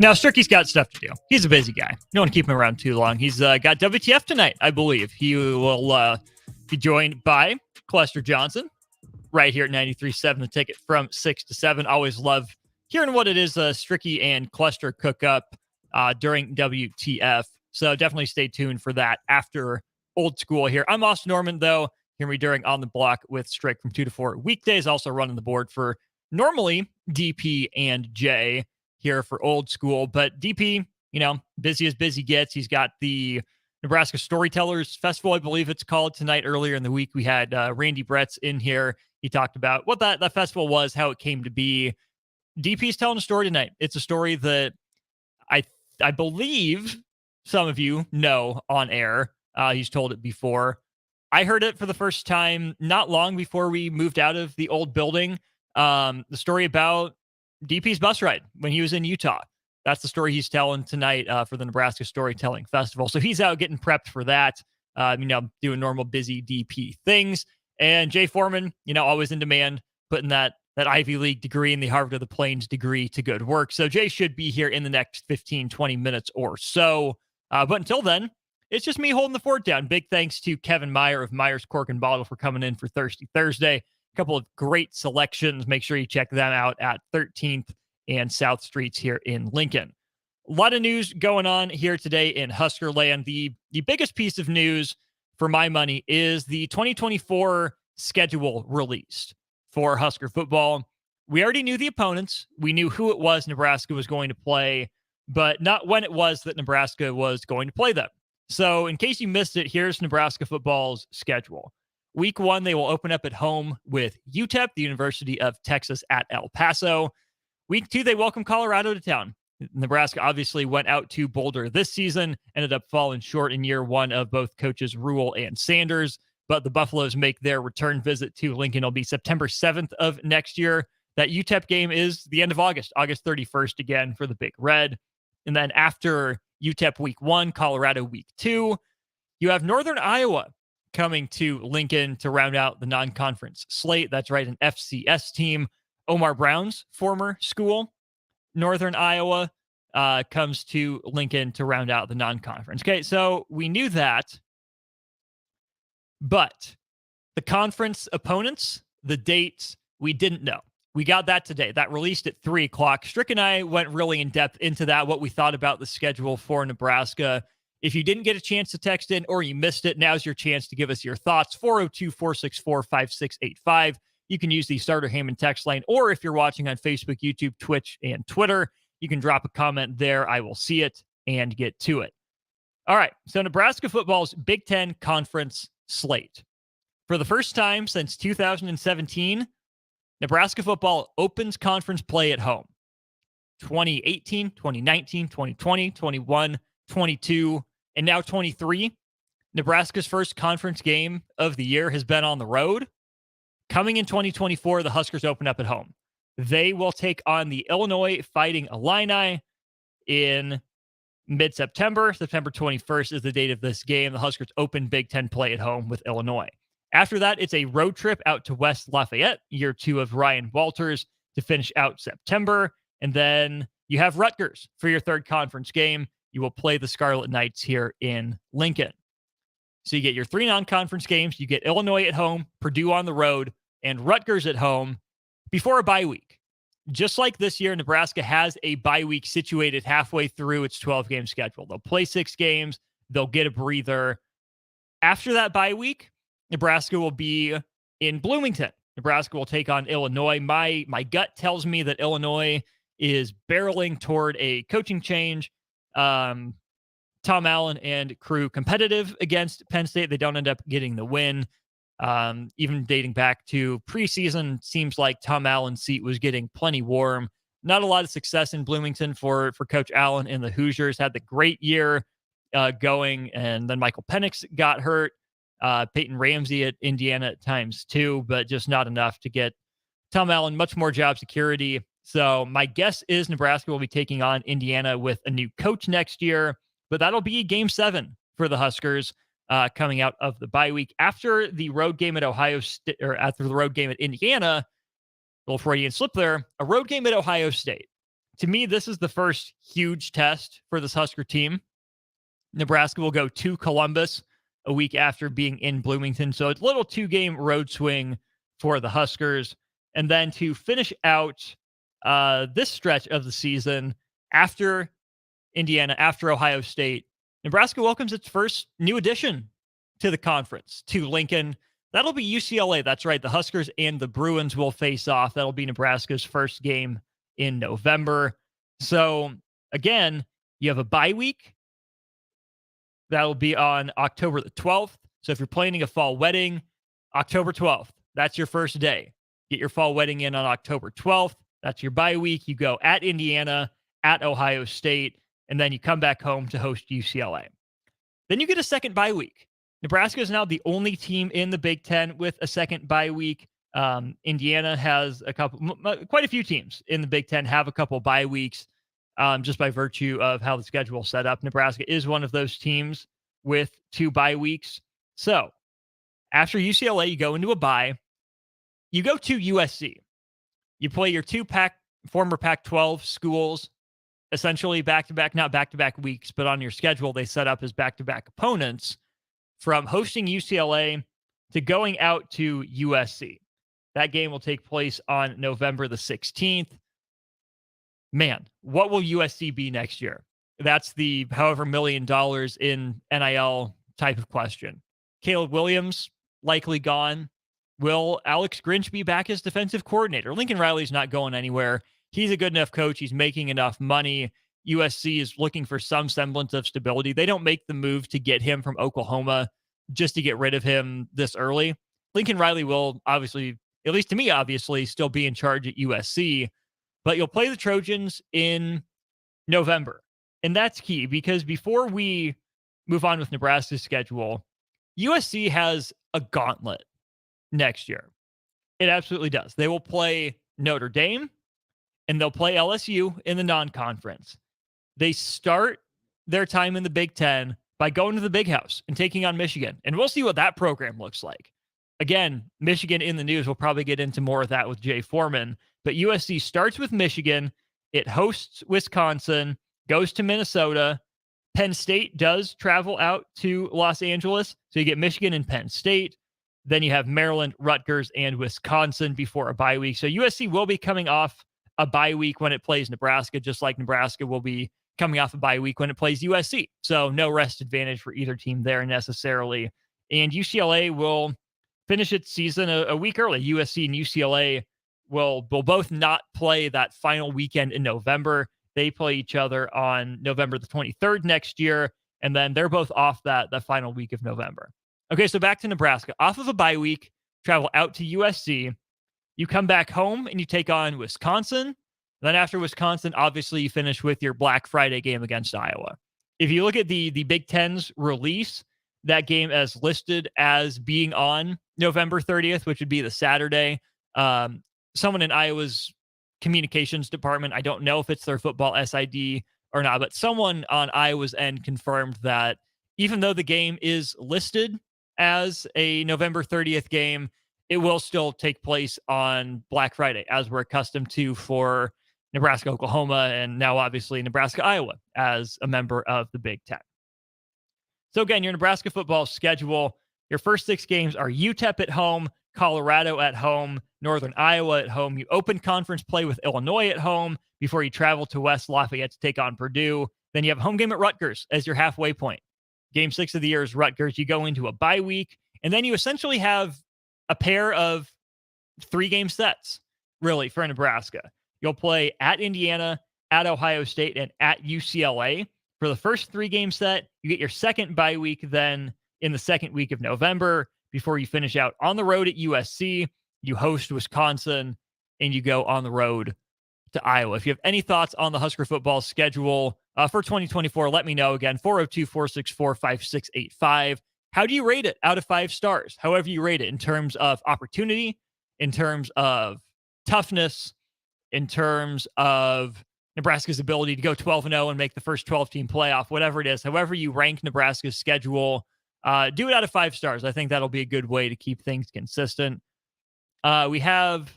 Now, Stricky's got stuff to do. He's a busy guy. You don't want to keep him around too long. He's got WTF tonight, I believe. He will be joined by Cluster Johnson right here at 93.7 The Ticket from 6 to 7. Always love hearing what it is Stricky and Cluster cook up during WTF. So definitely stay tuned for that after old school here. I'm Austin Norman, though. Hear me during On the Block with Strick from 2 to 4 weekdays. Also running the board for normally DP and J here for old school. But DP, busy as busy gets. He's got the Nebraska Storytellers Festival, I believe it's called, tonight. Earlier in the week, we had Randy Bretz in here. He talked about what that festival was, how it came to be. DP's telling a story tonight. It's a story that I believe some of you know on air. He's told it before. I heard it for the first time not long before we moved out of the old building. The story about DP's bus ride when he was in Utah. That's the story he's telling tonight for the Nebraska Storytelling Festival. So he's out getting prepped for that, doing normal busy DP things. And Jay Foreman, always in demand, putting that Ivy League degree and the Harvard of the Plains degree to good work. So Jay should be here in the next 15, 20 minutes or so. But until then, it's just me holding the fort down. Big thanks to Kevin Meyer of Meyer's Cork and Bottle for coming in for Thirsty Thursday. A couple of great selections. Make sure you check them out at 13th and South Streets here in Lincoln. A lot of news going on here today in Husker land. The biggest piece of news for my money is the 2024 schedule released for Husker football. We already knew the opponents. We knew who it was Nebraska was going to play, but not when it was that Nebraska was going to play them. So in case you missed it, here's Nebraska football's schedule. Week 1, they will open up at home with UTEP, the University of Texas at El Paso. Week 2, they welcome Colorado to town. Nebraska obviously went out to Boulder this season, ended up falling short in year 1 of both coaches Rule and Sanders, but the Buffaloes make their return visit to Lincoln. It'll be September 7th of next year. That UTEP game is the end of August 31st again for the Big Red. And then after UTEP week 1, Colorado week 2, you have Northern Iowa coming to Lincoln to round out the non-conference slate. That's right, an FCS team. Omar Brown's former school, Northern Iowa, comes to Lincoln to round out the non-conference. Okay, so we knew that, but the conference opponents, the dates, we didn't know. We got that today. That released at 3 o'clock. Strick and I went really in depth into that, what we thought about the schedule for Nebraska. If you didn't get a chance to text in or you missed it, now's your chance to give us your thoughts. 402-464-5685. You can use the Starter Heyman text line, or if you're watching on Facebook, YouTube, Twitch, and Twitter, you can drop a comment there. I will see it and get to it. All right, so Nebraska football's Big Ten Conference slate. For the first time since 2017, Nebraska football opens conference play at home. 2018, 2019, 2020, 21, 22, and now 23. Nebraska's first conference game of the year has been on the road. Coming in 2024, the Huskers open up at home. They will take on the Illinois Fighting Illini in mid-September. September 21st is the date of this game. The Huskers open Big Ten play at home with Illinois. After that, it's a road trip out to West Lafayette, year 2 of Ryan Walters, to finish out September. And then you have Rutgers for your third conference game. You will play the Scarlet Knights here in Lincoln. So you get your 3 non-conference games. You get Illinois at home, Purdue on the road, and Rutgers at home before a bye week. just like this year, Nebraska has a bye week situated halfway through its 12-game schedule. They'll play 6 games. They'll get a breather. After that bye week, Nebraska will be in Bloomington. Nebraska will take on Illinois. My gut tells me that Illinois is barreling toward a coaching change. Tom Allen and crew competitive against Penn State. They don't end up getting the win. Even dating back to preseason, seems like Tom Allen's seat was getting plenty warm. Not a lot of success in Bloomington for Coach Allen and the Hoosiers. Had the great year going, and then Michael Penix got hurt. Peyton Ramsey at Indiana at times too, but just not enough to get Tom Allen much more job security. So my guess is Nebraska will be taking on Indiana with a new coach next year, but that'll be Game 7 for the Huskers coming out of the bye week. After the road game at Ohio State, or after the road game at Indiana, little Freudian slip there, a road game at Ohio State. To me, this is the first huge test for this Husker team. Nebraska will go to Columbus a week after being in Bloomington. So it's a little 2-game road swing for the Huskers. And then to finish out this stretch of the season, after Indiana, after Ohio State, Nebraska welcomes its first new addition to the conference, to Lincoln. That'll be UCLA. That's right. The Huskers and the Bruins will face off. That'll be Nebraska's first game in November. So again, you have a bye week. That'll be on October the 12th. So if you're planning a fall wedding, October 12th, that's your first day. Get your fall wedding in on October 12th. That's your bye week. You go at Indiana, at Ohio State, and then you come back home to host UCLA. Then you get a second bye week. Nebraska is now the only team in the Big Ten with a second bye week. Indiana has quite a few teams in the Big Ten have a couple bye weeks. Just by virtue of how the schedule is set up. Nebraska is one of those teams with 2 bye weeks. So after UCLA, you go into a bye. You go to USC. You play your 2 former Pac-12 schools, essentially back-to-back, not back-to-back weeks, but on your schedule, they set up as back-to-back opponents, from hosting UCLA to going out to USC. That game will take place on November the 16th. Man, what will USC be next year? That's the however $1 million in NIL type of question. Caleb Williams likely gone. Will Alex Grinch be back as defensive coordinator? Lincoln Riley's not going anywhere. He's a good enough coach. He's making enough money. USC is looking for some semblance of stability. They don't make the move to get him from Oklahoma just to get rid of him this early. Lincoln Riley will obviously, at least to me, obviously, still be in charge at USC. But you'll play the Trojans in November. And that's key, because before we move on with Nebraska's schedule, USC has a gauntlet next year. It absolutely does. They will play Notre Dame, and they'll play LSU in the non-conference. They start their time in the Big Ten by going to the Big House and taking on Michigan. And we'll see what that program looks like. Again, Michigan in the news. We'll probably get into more of that with Jay Foreman. But USC starts with Michigan. It hosts Wisconsin, goes to Minnesota. Penn State does travel out to Los Angeles. So you get Michigan and Penn State. Then you have Maryland, Rutgers, and Wisconsin before a bye week. So USC will be coming off a bye week when it plays Nebraska, just like Nebraska will be coming off a bye week when it plays USC. So no rest advantage for either team there necessarily. And UCLA will finish its season a week early. USC and UCLA will both not play that final weekend in November. They play each other on November the 23rd next year, and then they're both off that final week of November. Okay, so back to Nebraska. Off of a bye week, travel out to USC. You come back home and you take on Wisconsin. Then after Wisconsin, obviously you finish with your Black Friday game against Iowa. If you look at the Big Ten's release, that game as listed as being on November 30th, which would be the Saturday. Someone in Iowa's communications department, I don't know if it's their football SID or not, but someone on Iowa's end confirmed that even though the game is listed as a November 30th game, it will still take place on Black Friday, as we're accustomed to for Nebraska, Oklahoma, and now obviously Nebraska, Iowa, as a member of the Big Ten. So again, your Nebraska football schedule, your first 6 games are UTEP at home, Colorado at home, Northern Iowa at home. You open conference play with Illinois at home before you travel to West Lafayette to take on Purdue. Then you have a home game at Rutgers as your halfway point. Game 6 of the year is Rutgers. You go into a bye week, and then you essentially have a pair of 3-game sets, really, for Nebraska. You'll play at Indiana, at Ohio State, and at UCLA. For the first 3-game set, you get your second bye week then in the second week of November before you finish out on the road at USC. You host Wisconsin, and you go on the road to Iowa. If you have any thoughts on the Husker football schedule for 2024, let me know. Again, 402-464-5685. How do you rate it out of 5 stars? However you rate it in terms of opportunity, in terms of toughness, in terms of Nebraska's ability to go 12-0 and make the first 12-team playoff, whatever it is, however you rank Nebraska's schedule, do it out of 5 stars. I think that'll be a good way to keep things consistent. We have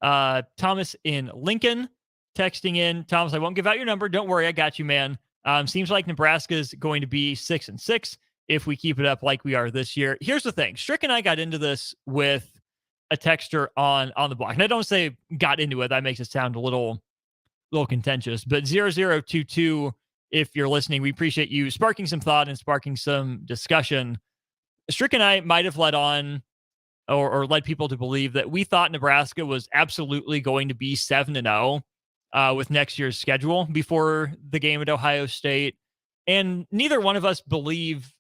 Thomas in Lincoln texting in. Thomas, I won't give out your number. Don't worry. I got you, man. Seems like Nebraska's going to be 6-6 if we keep it up like we are this year. Here's the thing. Strick and I got into this with a texter on the block. And I don't say got into it. That makes it sound a little contentious. But 0022, if you're listening, we appreciate you sparking some thought and sparking some discussion. Strick and I might have led on or led people to believe that we thought Nebraska was absolutely going to be 7-0 with next year's schedule before the game at Ohio State. And neither one of us believe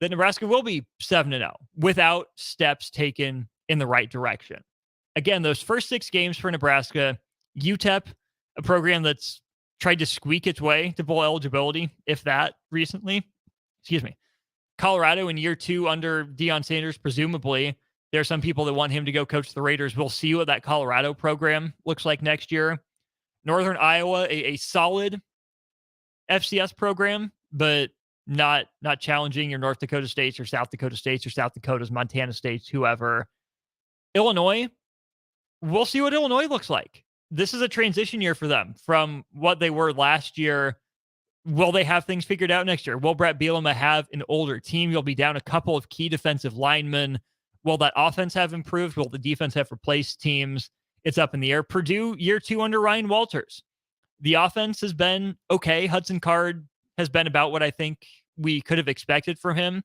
that Nebraska will be 7-0 without steps taken in the right direction. Again, those first 6 games for Nebraska, UTEP, a program that's tried to squeak its way to bowl eligibility, if that, recently. Colorado in year 2 under Deion Sanders, presumably. There are some people that want him to go coach the Raiders. We'll see what that Colorado program looks like next year. Northern Iowa, a solid FCS program, but not challenging your North Dakota States or South Dakota States or South Dakotas, Montana States, whoever. Illinois, we'll see what Illinois looks like. This is a transition year for them from what they were last year. Will they have things figured out next year? Will Brett Bielema have an older team? You'll be down a couple of key defensive linemen. Will that offense have improved? Will the defense have replaced teams? It's up in the air. Purdue, year 2 under Ryan Walters. The offense has been okay. Hudson Card has been about what I think we could have expected from him.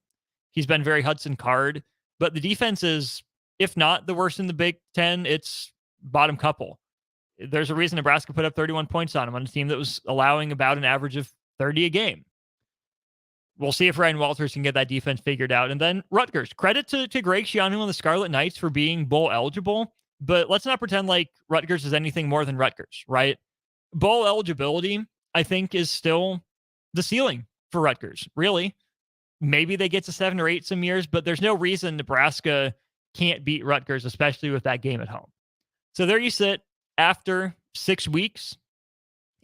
He's been very Hudson Card. But the defense is, if not the worst in the Big Ten, it's bottom couple. There's a reason Nebraska put up 31 points on him on a team that was allowing about an average of 30 a game. We'll see if Ryan Walters can get that defense figured out. And then Rutgers. Credit to Greg Schiano and the Scarlet Knights for being bowl eligible, but let's not pretend like Rutgers is anything more than Rutgers, right? Bowl eligibility, I think, is still the ceiling for Rutgers, really. Maybe they get to 7 or 8 some years, but there's no reason Nebraska can't beat Rutgers, especially with that game at home. So there you sit after 6 weeks,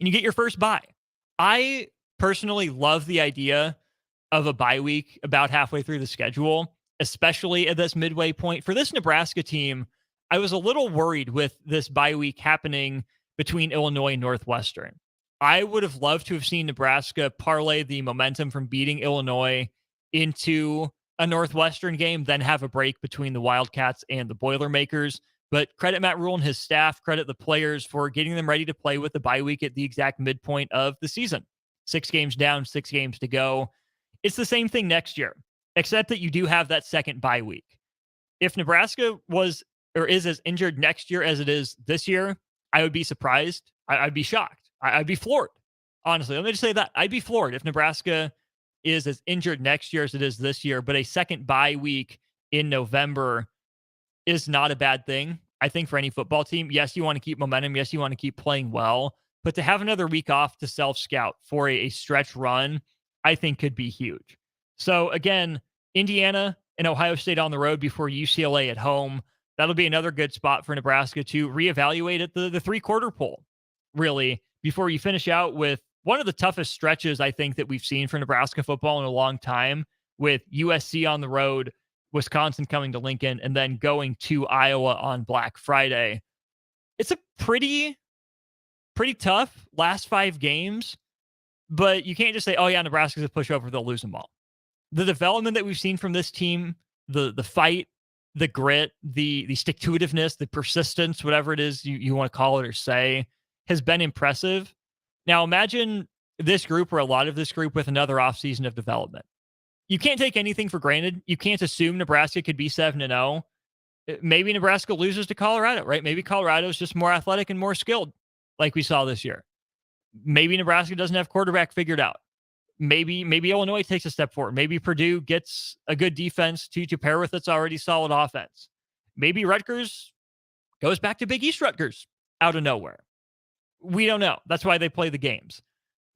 and you get your first bye. I personally love the idea of a bye week about halfway through the schedule, especially at this midway point. For this Nebraska team, I was a little worried with this bye week happening between Illinois and Northwestern. I would have loved to have seen Nebraska parlay the momentum from beating Illinois into a Northwestern game, then have a break between the Wildcats and the Boilermakers. But credit Matt Rule and his staff, credit the players for getting them ready to play with the bye week at the exact midpoint of the season. 6 games down, 6 games to go. It's the same thing next year, except that you do have that second bye week. If Nebraska was or is as injured next year as it is this year, I would be surprised. I'd be shocked. I'd be floored. Honestly, let me just say that. I'd be floored if Nebraska is as injured next year as it is this year, but a second bye week in November is not a bad thing. I think for any football team, yes, you want to keep momentum. Yes, you want to keep playing well, but to have another week off to self-scout for a stretch run, I think could be huge. So again, Indiana and Ohio State on the road before UCLA at home. That'll be another good spot for Nebraska to reevaluate at the 3-quarter poll, really, before you finish out with one of the toughest stretches I think that we've seen for Nebraska football in a long time, with USC on the road, Wisconsin coming to Lincoln, and then going to Iowa on Black Friday. It's a pretty tough last 5 games, but you can't just say, oh yeah, Nebraska's a pushover, they'll lose them all. The development that we've seen from this team, the fight, the grit, the stick-to-itiveness, the persistence, whatever it is you want to call it or say, has been impressive. Now imagine this group or a lot of this group with another offseason of development. You can't take anything for granted. You can't assume Nebraska could be 7-0. Maybe Nebraska loses to Colorado, right? Maybe Colorado is just more athletic and more skilled, like we saw this year. Maybe Nebraska doesn't have quarterback figured out. Maybe Illinois takes a step forward. Maybe Purdue gets a good defense to pair with its already solid offense. Maybe Rutgers goes back to Big East Rutgers out of nowhere. We don't know. That's why they play the games.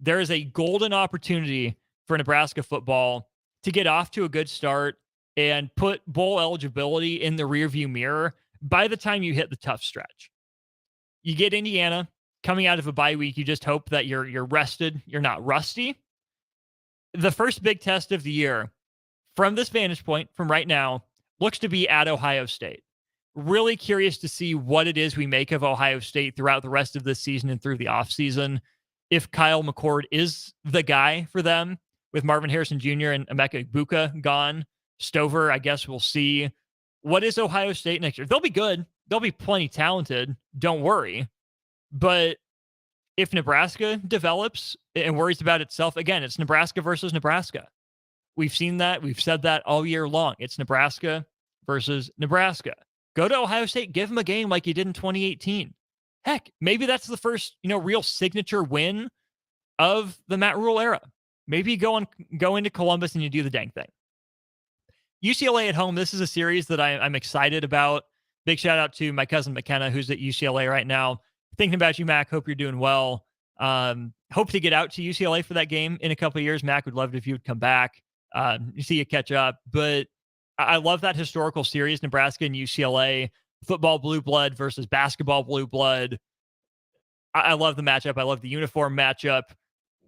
There is a golden opportunity for Nebraska football to get off to a good start and put bowl eligibility in the rearview mirror by the time you hit the tough stretch. You get Indiana coming out of a bye week. You just hope that you're rested. You're not rusty. The first big test of the year, from this vantage point, from right now, looks to be at Ohio State. Really curious to see what it is we make of Ohio State throughout the rest of this season and through the offseason. If Kyle McCord is the guy for them, with Marvin Harrison Jr. and Emeka Egbuka gone, Stover, I guess we'll see. What is Ohio State next year? They'll be good. They'll be plenty talented. Don't worry. But if Nebraska develops and worries about itself, again, it's Nebraska versus Nebraska. We've seen that. We've said that all year long. It's Nebraska versus Nebraska. Go to Ohio State, give them a game like you did in 2018. Heck, maybe that's the first, real signature win of the Matt Rule era. Maybe you go into Columbus and you do the dang thing. UCLA at home, this is a series that I'm excited about. Big shout out to my cousin McKenna, who's at UCLA right now. Thinking about you, Mac. Hope you're doing well. Hope to get out to UCLA for that game in a couple of years. Mac, would love it if you would come back. See you catch up. But I love that historical series, Nebraska and UCLA, football blue blood versus basketball blue blood. I love the matchup. I love the uniform matchup.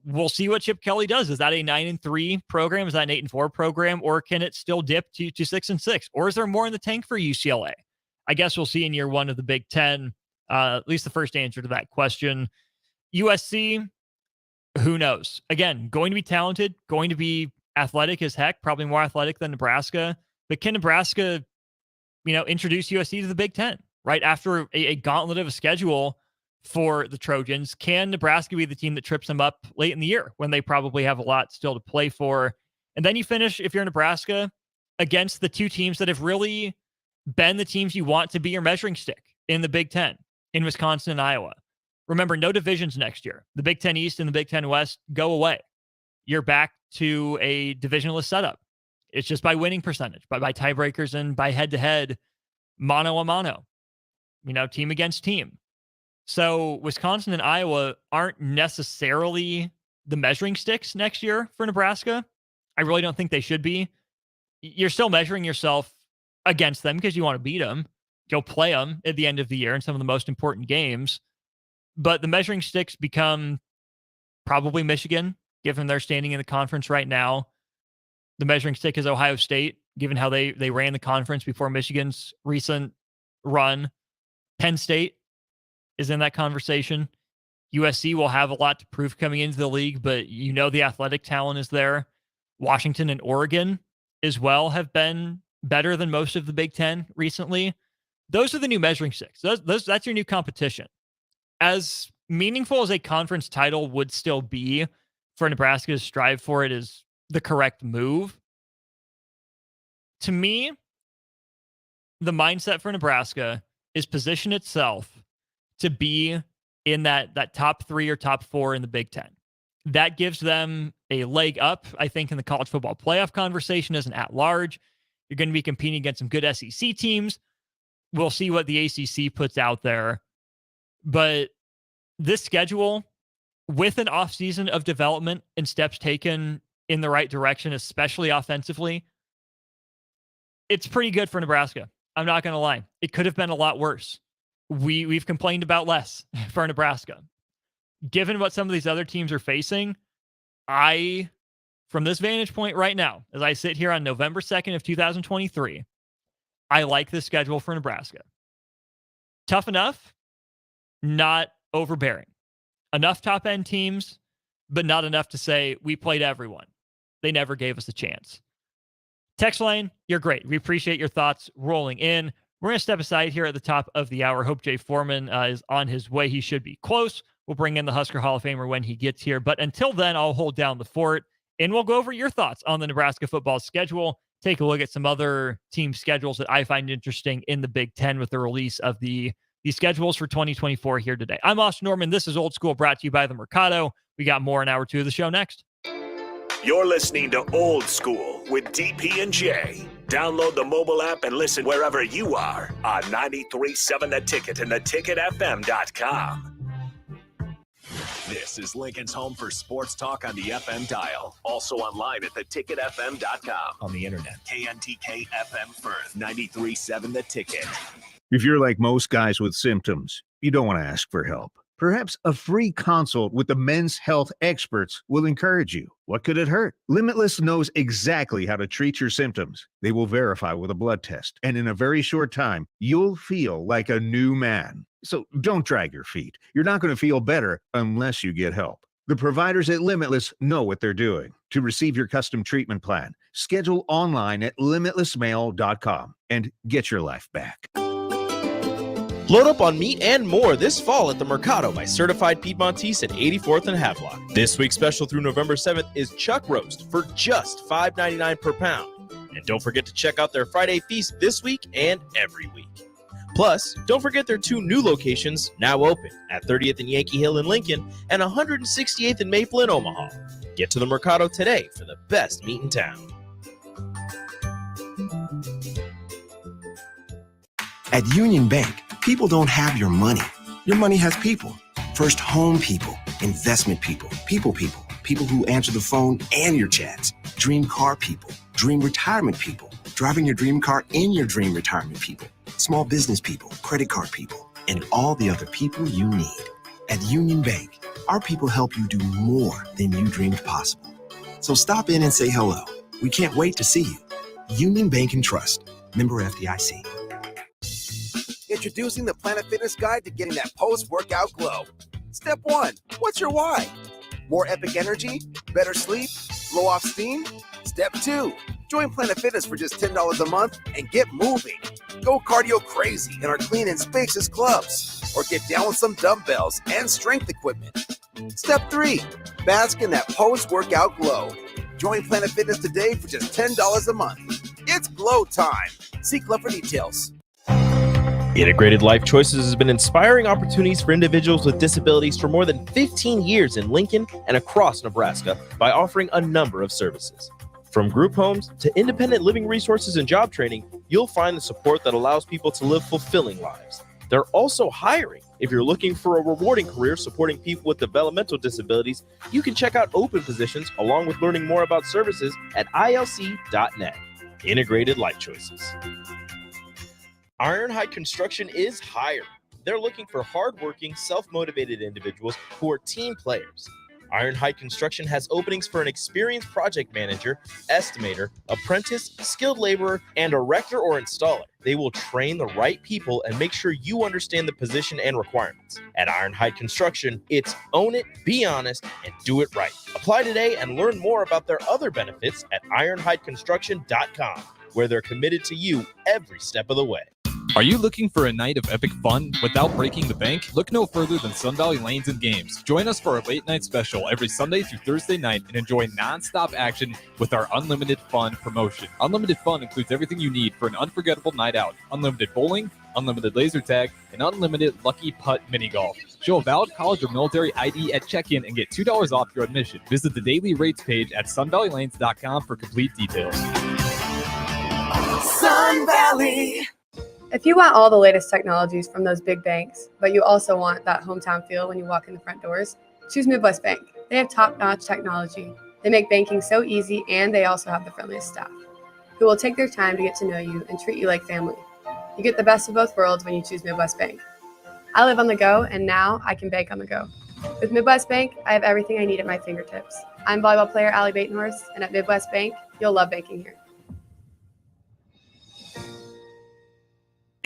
We'll see what Chip Kelly does. Is that a 9-3 program? Is that an 8-4 program? Or can it still dip to 6-6? Or is there more in the tank for UCLA? I guess we'll see in year one of the Big Ten. At least the first answer to that question. USC, who knows? Again, going to be talented, going to be athletic as heck, probably more athletic than Nebraska. But can Nebraska, introduce USC to the Big Ten, right? After a gauntlet of a schedule for the Trojans, can Nebraska be the team that trips them up late in the year when they probably have a lot still to play for? And then you finish, if you're Nebraska, against the two teams that have really been the teams you want to be your measuring stick in the Big Ten, in Wisconsin and Iowa. Remember, no divisions next year. The Big Ten East and the Big Ten West go away. You're back to a divisionless setup. It's just by winning percentage, by tiebreakers and by head-to-head, mano-a-mano, team against team. So Wisconsin and Iowa aren't necessarily the measuring sticks next year for Nebraska. I really don't think they should be. You're still measuring yourself against them because you want to beat them. Go play them at the end of the year in some of the most important games. But the measuring sticks become probably Michigan, given their standing in the conference right now. The measuring stick is Ohio State, given how they ran the conference before Michigan's recent run. Penn State is in that conversation. USC will have a lot to prove coming into the league, but the athletic talent is there. Washington and Oregon as well have been better than most of the Big Ten recently. Those are the new measuring sticks. That's your new competition. As meaningful as a conference title would still be for Nebraska to strive for, it is the correct move. To me, the mindset for Nebraska is position itself to be in that top 3 or top 4 in the Big Ten. That gives them a leg up, I think, in the college football playoff conversation as an at-large. You're going to be competing against some good SEC teams. We'll see what the ACC puts out there. But this schedule, with an offseason of development and steps taken in the right direction, especially offensively, it's pretty good for Nebraska. I'm not going to lie. It could have been a lot worse. We've complained about less for Nebraska. Given what some of these other teams are facing, from this vantage point right now, as I sit here on November 2nd of 2023, I like this schedule for Nebraska. Tough enough, not overbearing. Enough top-end teams, but not enough to say we played everyone. They never gave us a chance. Text line, you're great. We appreciate your thoughts rolling in. We're going to step aside here at the top of the hour. Hope Jay Foreman is on his way. He should be close. We'll bring in the Husker Hall of Famer when he gets here. But until then, I'll hold down the fort, and we'll go over your thoughts on the Nebraska football schedule. Take a look at some other team schedules that I find interesting in the Big Ten with the release of the schedules for 2024 here today. I'm Austin Norman. This is Old School, brought to you by the Mercado. We got more in hour 2 of the show next. You're listening to Old School with DP and J. Download the mobile app and listen wherever you are on 93.7 The Ticket and theticketfm.com. This is Lincoln's home for sports talk on the FM dial. Also online at theticketfm.com. On the internet, KNTK FM Firth, 93.7 The Ticket. If you're like most guys with symptoms, you don't want to ask for help. Perhaps a free consult with the men's health experts will encourage you. What could it hurt? Limitless knows exactly how to treat your symptoms. They will verify with a blood test, and in a very short time, you'll feel like a new man. So don't drag your feet. You're not going to feel better unless you get help. The providers at Limitless know what they're doing. To receive your custom treatment plan, schedule online at limitlessmail.com and get your life back. Load up on meat and more this fall at the Mercado by Certified Piedmontese at 84th and Havelock. This week's special through November 7th is chuck roast for just $5.99 per pound. And don't forget to check out their Friday feast this week and every week. Plus, don't forget their 2 new locations now open at 30th and Yankee Hill in Lincoln and 168th and Maple in Omaha. Get to the Mercado today for the best meat in town. At Union Bank, people don't have your money. Your money has people. First home people, investment people, people who answer the phone and your chats, dream car people, dream retirement people, driving your dream car in your dream retirement people, small business people, credit card people, and all the other people you need. At Union Bank, our people help you do more than you dreamed possible. So stop in and say hello. We can't wait to see you. Union Bank and Trust. Member FDIC. Introducing the Planet Fitness Guide to getting that post-workout glow. Step 1, what's your why? More epic energy? Better sleep? Blow off steam? Step 2, join Planet Fitness for just $10 a month and get moving. Go cardio crazy in our clean and spacious clubs, or get down with some dumbbells and strength equipment. Step 3, bask in that post-workout glow. Join Planet Fitness today for just $10 a month. It's glow time. See Club for details. Integrated Life Choices has been inspiring opportunities for individuals with disabilities for more than 15 years in Lincoln and across Nebraska by offering a number of services. From group homes to independent living resources and job training, you'll find the support that allows people to live fulfilling lives. They're also hiring. If you're looking for a rewarding career supporting people with developmental disabilities, you can check out open positions along with learning more about services at ilc.net. Integrated Life Choices. Ironhide Construction is hiring. They're looking for hardworking, self-motivated individuals who are team players. Ironhide Construction has openings for an experienced project manager, estimator, apprentice, skilled laborer, and erector or installer. They will train the right people and make sure you understand the position and requirements. At Ironhide Construction, it's own it, be honest, and do it right. Apply today and learn more about their other benefits at ironhideconstruction.com, where they're committed to you every step of the way. Are you looking for a night of epic fun without breaking the bank? Look no further than Sun Valley Lanes and Games. Join us for our late night special every Sunday through Thursday night and enjoy nonstop action with our Unlimited Fun promotion. Unlimited Fun includes everything you need for an unforgettable night out. Unlimited bowling, unlimited laser tag, and unlimited lucky putt mini golf. Show a valid college or military ID at check-in and get $2 off your admission. Visit the daily rates page at sunvalleylanes.com for complete details. Sun Valley. If you want all the latest technologies from those big banks, but you also want that hometown feel when you walk in the front doors, choose Midwest Bank. They have top-notch technology. They make banking so easy, and they also have the friendliest staff who will take their time to get to know you and treat you like family. You get the best of both worlds when you choose Midwest Bank. I live on the go, and now I can bank on the go. With Midwest Bank, I have everything I need at my fingertips. I'm volleyball player Allie Batenhorst, and at Midwest Bank, you'll love banking here.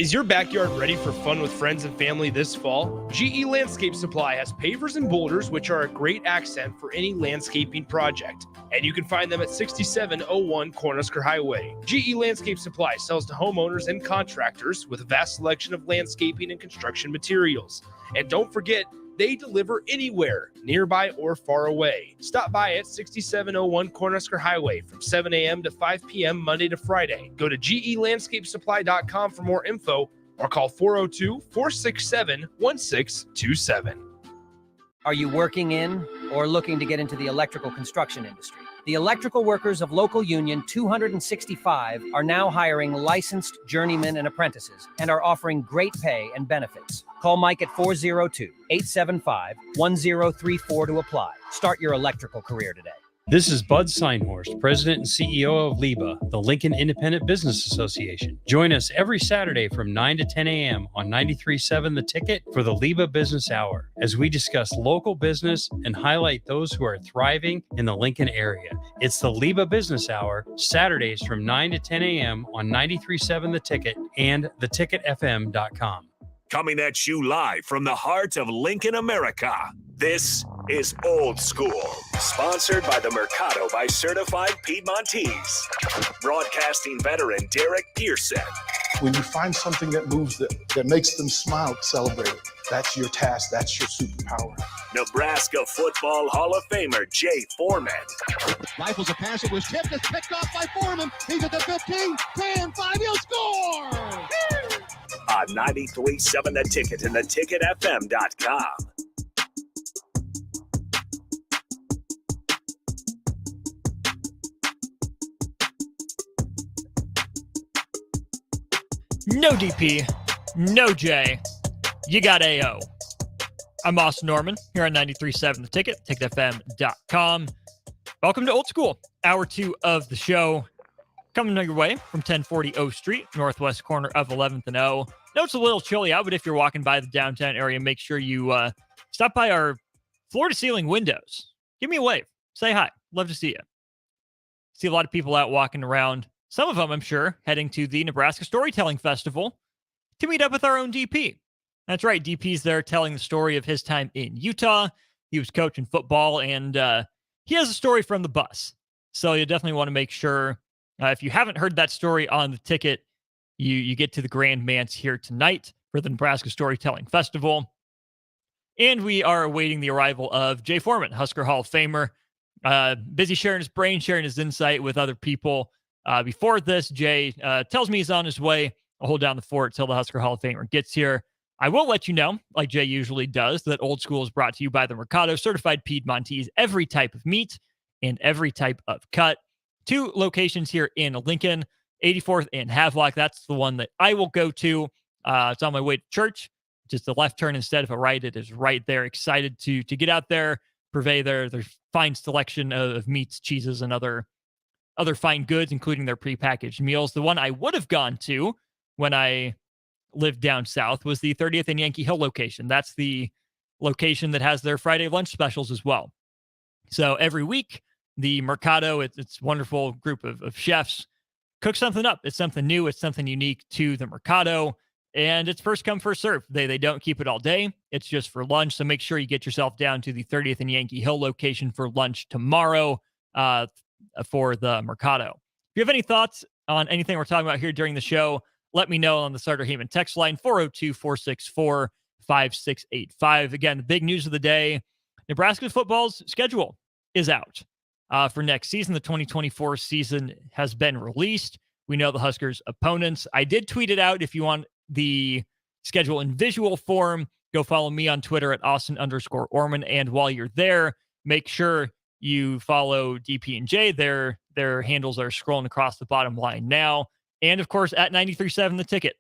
Is your backyard ready for fun with friends and family this fall? GE Landscape Supply has pavers and boulders, which are a great accent for any landscaping project. And you can find them at 6701 Cornhusker Highway. GE Landscape Supply sells to homeowners and contractors with a vast selection of landscaping and construction materials. And don't forget, they deliver anywhere, nearby or far away. Stop by at 6701 Cornhusker Highway from 7 a.m. to 5 p.m. Monday to Friday. Go to gelandscapesupply.com for more info or call 402-467-1627. Are you working in or looking to get into the electrical construction industry? The electrical workers of Local Union 265 are now hiring licensed journeymen and apprentices and are offering great pay and benefits. Call Mike at 402-875-1034 to apply. Start your electrical career today. This is Bud Seinhorst, President and CEO of LIBA, the Lincoln Independent Business Association. Join us every Saturday from 9 to 10 a.m. on 93.7 The Ticket for the LIBA Business Hour, as we discuss local business and highlight those who are thriving in the Lincoln area. It's the LIBA Business Hour, Saturdays from 9 to 10 a.m. on 93.7 The Ticket and theticketfm.com. Coming at you live from the heart of Lincoln, America. This is Old School, sponsored by the Mercado by Certified Piedmontese. Broadcasting veteran Derek Pearson. When you find something that moves that makes them smile, celebrate it. That's your task. That's your superpower. Nebraska Football Hall of Famer Jay Foreman. Rifles a pass. It was tipped. It's picked off by Foreman. He's at the 15, 10, 5. He'll score! On 93.7 The Ticket and theticketfm.com. No DP, no J. You got AO. I'm Austin Norman here on 93.7 The Ticket, ticketfm.com. Welcome to Old School, hour 2 of the show. Coming your way from 1040 O Street, northwest corner of 11th and O. No, it's a little chilly out, but if you're walking by the downtown area, make sure you stop by our floor-to-ceiling windows. Give me a wave. Say hi. Love to see you. See a lot of people out walking around. Some of them, I'm sure, heading to the Nebraska Storytelling Festival to meet up with our own DP. That's right. DP's there telling the story of his time in Utah. He was coaching football, and he has a story from the bus. So you definitely want to make sure, if you haven't heard that story on the ticket, you get to the Grand Manse here tonight for the Nebraska Storytelling Festival. And we are awaiting the arrival of Jay Foreman, Husker Hall of Famer. Busy sharing his brain, sharing his insight with other people. Before this, Jay tells me he's on his way. I'll hold down the fort till the Husker Hall of Famer gets here. I will let you know, like Jay usually does, that Old School is brought to you by the Mercado, certified Piedmontese, every type of meat and every type of cut. 2 locations here in Lincoln, 84th and Havelock. That's the one that I will go to. It's on my way to church. Just a left turn instead of a right. It is right there. Excited to get out there, purvey their fine selection of meats, cheeses, and other fine goods, including their prepackaged meals. The one I would have gone to when I lived down south was the 30th and Yankee Hill location. That's the location that has their Friday lunch specials as well. So every week, the Mercado, it's a wonderful group of chefs, cook something up. It's something new. It's something unique to the Mercado. And it's first come, first serve. They don't keep it all day. It's just for lunch. So make sure you get yourself down to the 30th and Yankee Hill location for lunch tomorrow for the Mercado. If you have any thoughts on anything we're talking about here during the show, let me know on the Starter Heyman text line, 402-464-5685. Again, the big news of the day, Nebraska football's schedule is out for next season. The 2024 season has been released. We know the Huskers' opponents. I did tweet it out. If you want the schedule in visual form, go follow me on Twitter at Austin_Orman. And while you're there, make sure you follow DP and J. Their handles are scrolling across the bottom line now. And, of course, at 93.7 The Ticket.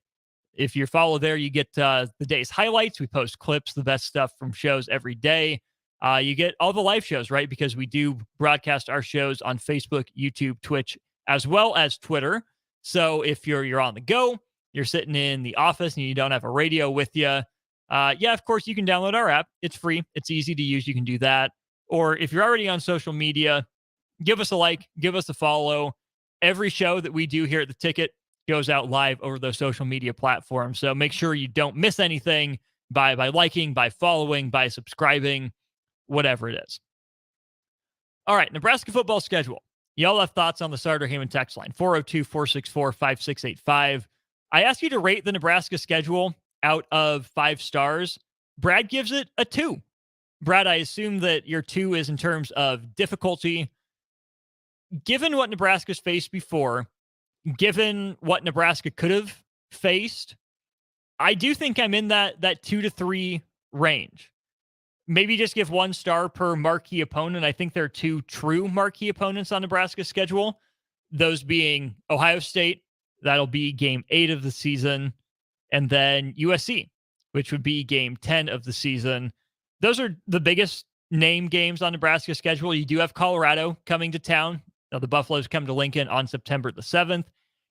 If you follow there, you get the day's highlights. We post clips, the best stuff from shows every day. You get all the live shows, right? Because we do broadcast our shows on Facebook, YouTube, Twitch, as well as Twitter. So if you're on the go, you're sitting in the office and you don't have a radio with you, of course, you can download our app. It's free. It's easy to use. You can do that. Or if you're already on social media, give us a like, give us a follow. Every show that we do here at The Ticket goes out live over those social media platforms. So make sure you don't miss anything by liking, by following, by subscribing, whatever it is. All right, Nebraska football schedule. Y'all have thoughts on the Starter Heyman text line, 402-464-5685. I asked you to rate the Nebraska schedule out of 5 stars. Brad gives it a 2. Brad, I assume that your 2 is in terms of difficulty. Given what Nebraska's faced before, given what Nebraska could have faced, I do think I'm in that 2 to 3 range. Maybe just give 1 star per marquee opponent. I think there are 2 true marquee opponents on Nebraska's schedule, those being Ohio State, that'll be game 8 of the season, and then USC, which would be game 10 of the season. Those are the biggest name games on Nebraska's schedule. You do have Colorado coming to town. Now, the Buffaloes come to Lincoln on September the 7th.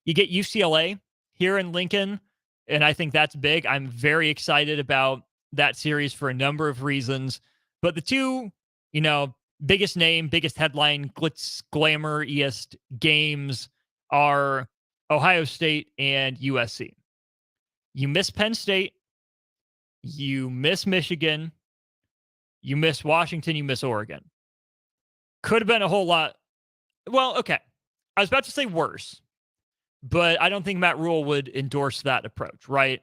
You get UCLA here in Lincoln, and I think that's big. I'm very excited about that series for a number of reasons. But the 2, biggest name, biggest headline, glitz, glamour-iest games are Ohio State and USC. You miss Penn State. You miss Michigan. You miss Washington. You miss Oregon. Could have been a whole lot. Well, okay. I was about to say worse, but I don't think Matt Rule would endorse that approach, right?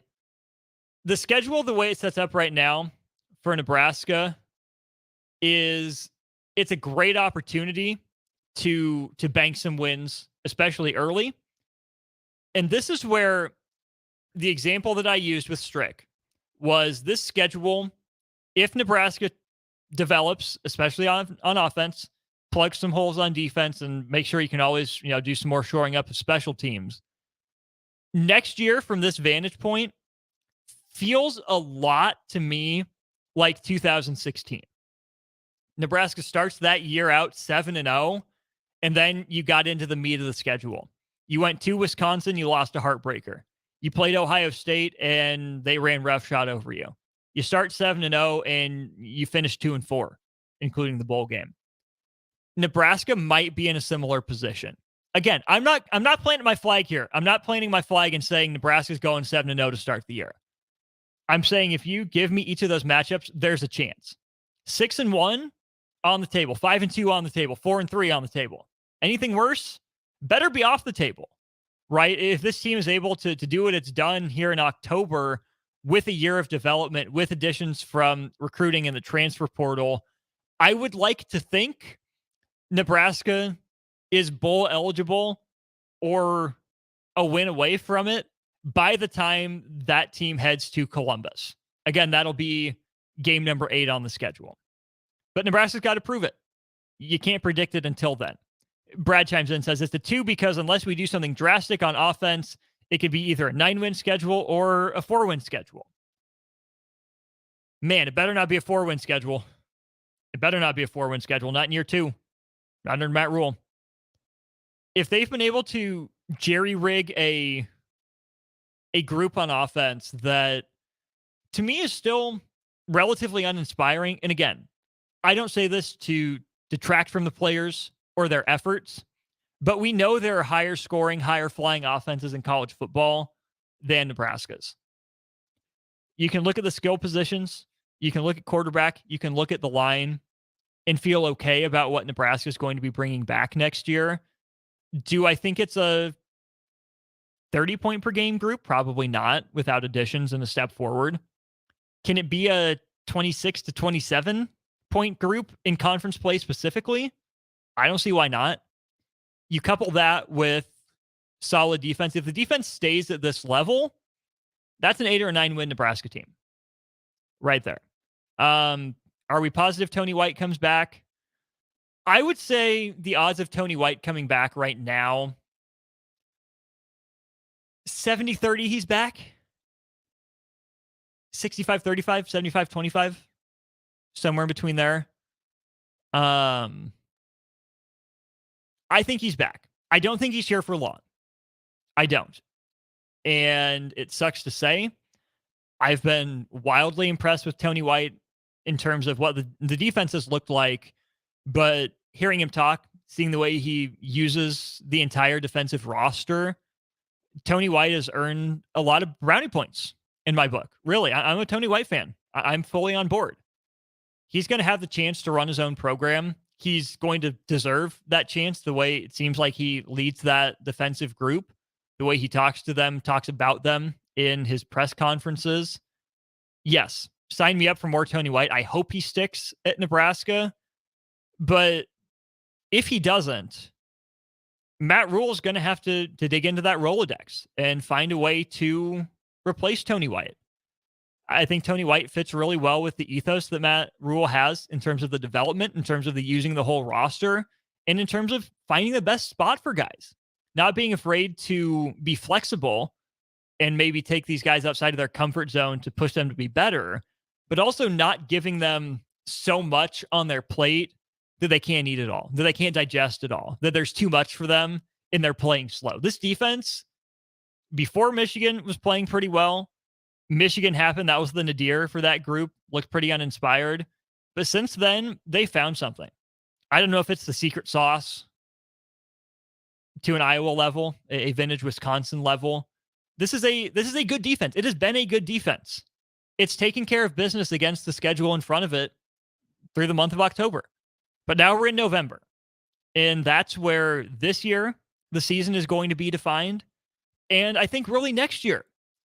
The schedule, the way it sets up right now for Nebraska it's a great opportunity to bank some wins, especially early. And this is where the example that I used with Strick was this schedule, if Nebraska develops, especially on offense, plug some holes on defense, and make sure you can always, do some more shoring up of special teams. Next year, from this vantage point, feels a lot to me like 2016. Nebraska starts that year out 7-0, and then you got into the meat of the schedule. You went to Wisconsin, you lost a heartbreaker. You played Ohio State, and they ran roughshod over you. You start 7-0, and you finish 2-4, including the bowl game. Nebraska might be in a similar position. Again, I'm not planting my flag here. I'm not planting my flag and saying Nebraska's going 7-0 to start the year. I'm saying if you give me each of those matchups, there's a chance. 6-1 on the table, 5-2 on the table, 4-3 on the table. Anything worse, better be off the table, right? If this team is able to do what it's done here in October with a year of development, with additions from recruiting and the transfer portal, I would like to think Nebraska is bowl eligible or a win away from it by the time that team heads to Columbus. Again, that'll be game number 8 on the schedule. But Nebraska's got to prove it. You can't predict it until then. Brad chimes in and says it's a 2 because unless we do something drastic on offense, it could be either a 9-win schedule or a 4-win schedule. Man, it better not be a 4-win schedule. It better not be a 4-win schedule. Not in year 2. Not under Matt Rule. If they've been able to jerry-rig a group on offense that, to me, is still relatively uninspiring, and again, I don't say this to detract from the players or their efforts, but we know there are higher scoring, higher flying offenses in college football than Nebraska's. You can look at the skill positions, you can look at quarterback, you can look at the line and feel okay about what Nebraska is going to be bringing back next year. Do I think it's a 30-point per game group? Probably not, without additions and a step forward. Can it be a 26 to 27-point group in conference play specifically? I don't see why not. You couple that with solid defense. If the defense stays at this level, that's an 8 or a 9-win Nebraska team right there. Are we positive Tony White comes back? I would say the odds of Tony White coming back right now, 70-30 he's back. 65-35, 75-25, somewhere in between there. I think he's back. I don't think he's here for long. I don't. And it sucks to say. I've been wildly impressed with Tony White in terms of what the defense has looked like, but hearing him talk, seeing the way he uses the entire defensive roster Tony White has earned a lot of brownie points in my book. Really, I'm a Tony White fan. I'm fully on board. He's going to have the chance to run his own program. He's going to deserve that chance the way it seems like he leads that defensive group, the way he talks to them, talks about them in his press conferences. Yes, sign me up for more Tony White. I hope he sticks at Nebraska. But if he doesn't, Matt Rule is going to have to dig into that Rolodex and find a way to replace Tony White. I think Tony White fits really well with the ethos that Matt Rule has in terms of the development, in terms of the using the whole roster, and in terms of finding the best spot for guys. Not being afraid to be flexible and maybe take these guys outside of their comfort zone to push them to be better, but also not giving them so much on their plate that they can't eat it all, that they can't digest it all, that there's too much for them and they're playing slow. This defense, before Michigan was playing pretty well, Michigan happened. That was the nadir for that group. Looked pretty uninspired. But since then, they found something. I don't know if it's the secret sauce to an Iowa level, a vintage Wisconsin level. This is a good defense. It has been a good defense. It's taken care of business against the schedule in front of it through the month of October. But now we're in November. And that's where this year the season is going to be defined. And I think really next year,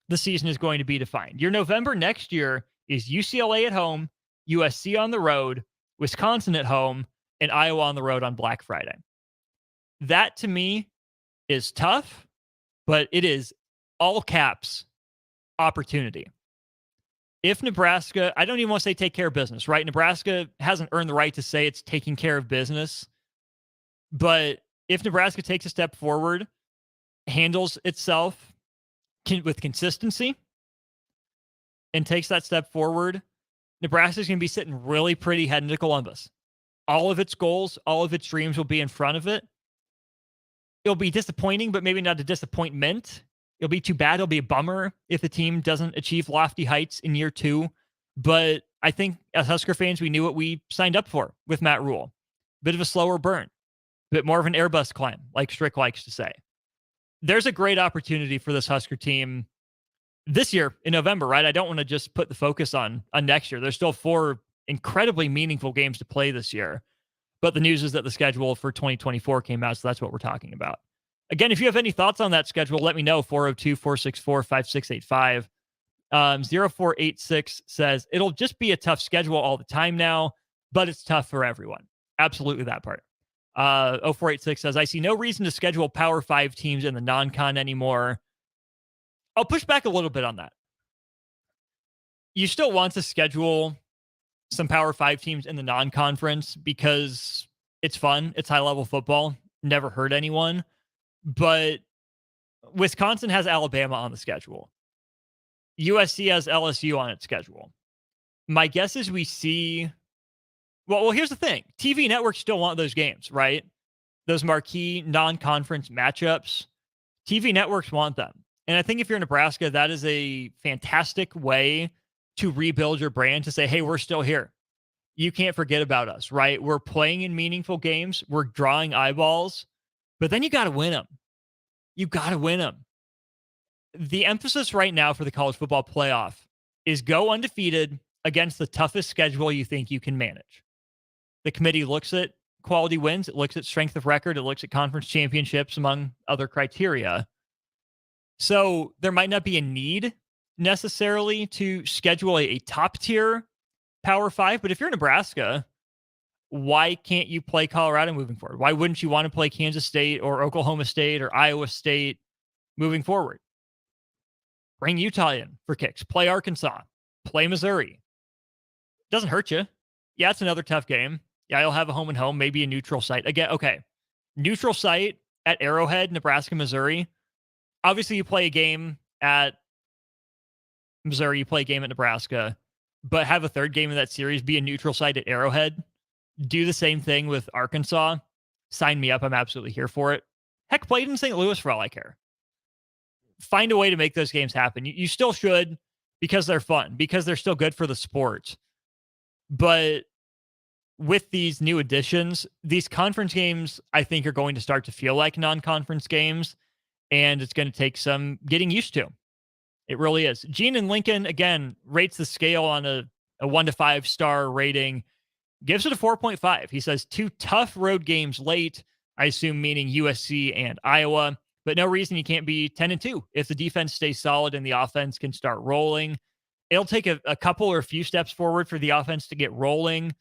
the season is going to be defined. Your November next year is UCLA at home, USC on the road, Wisconsin at home, and Iowa on the road on Black Friday. That to me is tough, but it is all caps opportunity. If Nebraska, I don't even want to say take care of business, right? Nebraska hasn't earned the right to say it's taking care of business. But if Nebraska takes a step forward, handles itself with consistency, and takes that step forward, Nebraska's going to be sitting really pretty heading to Columbus. All of its goals, all of its dreams will be in front of it. It'll be disappointing, but maybe not a disappointment. It'll be too bad. It'll be a bummer if the team doesn't achieve lofty heights in year 2. But I think as Husker fans, we knew what we signed up for with Matt Rule. Bit of a slower burn, a bit more of an Airbus climb, like Strick likes to say. There's a great opportunity for this Husker team this year in November, right? I don't want to just put the focus on next year. There's still 4 incredibly meaningful games to play this year. But the news is that the schedule for 2024 came out, so that's what we're talking about. Again, if you have any thoughts on that schedule, let me know. 402-464-5685. 0486 says, it'll just be a tough schedule all the time now, but it's tough for everyone. Absolutely that part. 0486 says, I see no reason to schedule Power 5 teams in the non-con anymore. I'll push back a little bit on that. You still want to schedule some Power 5 teams in the non-conference because it's fun. It's high-level football. Never hurt anyone. But Wisconsin has Alabama on the schedule. USC has LSU on its schedule. My guess is we see... Well, here's the thing. TV networks still want those games, right? Those marquee non-conference matchups. TV networks want them. And I think if you're Nebraska, that is a fantastic way to rebuild your brand, to say, hey, we're still here. You can't forget about us, right? We're playing in meaningful games. We're drawing eyeballs. But then you got to win them. You got to win them. The emphasis right now for the college football playoff is go undefeated against the toughest schedule you think you can manage. The committee looks at quality wins. It looks at strength of record. It looks at conference championships, among other criteria. So there might not be a need necessarily to schedule a top tier Power 5. But if you're Nebraska, why can't you play Colorado moving forward? Why wouldn't you want to play Kansas State or Oklahoma State or Iowa State moving forward? Bring Utah in for kicks. Play Arkansas. Play Missouri. Doesn't hurt you. Yeah, it's another tough game. Yeah, you'll have a home and home, maybe a neutral site. Again, okay. Neutral site at Arrowhead, Nebraska, Missouri. Obviously, you play a game at Missouri, you play a game at Nebraska, but have a third game in that series be a neutral site at Arrowhead. Do the same thing with Arkansas. Sign me up. I'm absolutely here for it. Heck, play it in St. Louis for all I care. Find a way to make those games happen. You still should, because they're fun, because they're still good for the sport. But with these new additions, these conference games, I think, are going to start to feel like non-conference games. and it's going to take some getting used to. It really is. Gene in Lincoln, again, rates the scale on a 1 to 5 star rating, gives it a 4.5. He says 2 tough road games late, I assume meaning USC and Iowa, but no reason he can't be 10-2 if the defense stays solid and the offense can start rolling. It'll take a couple or a few steps forward for the offense to get rolling.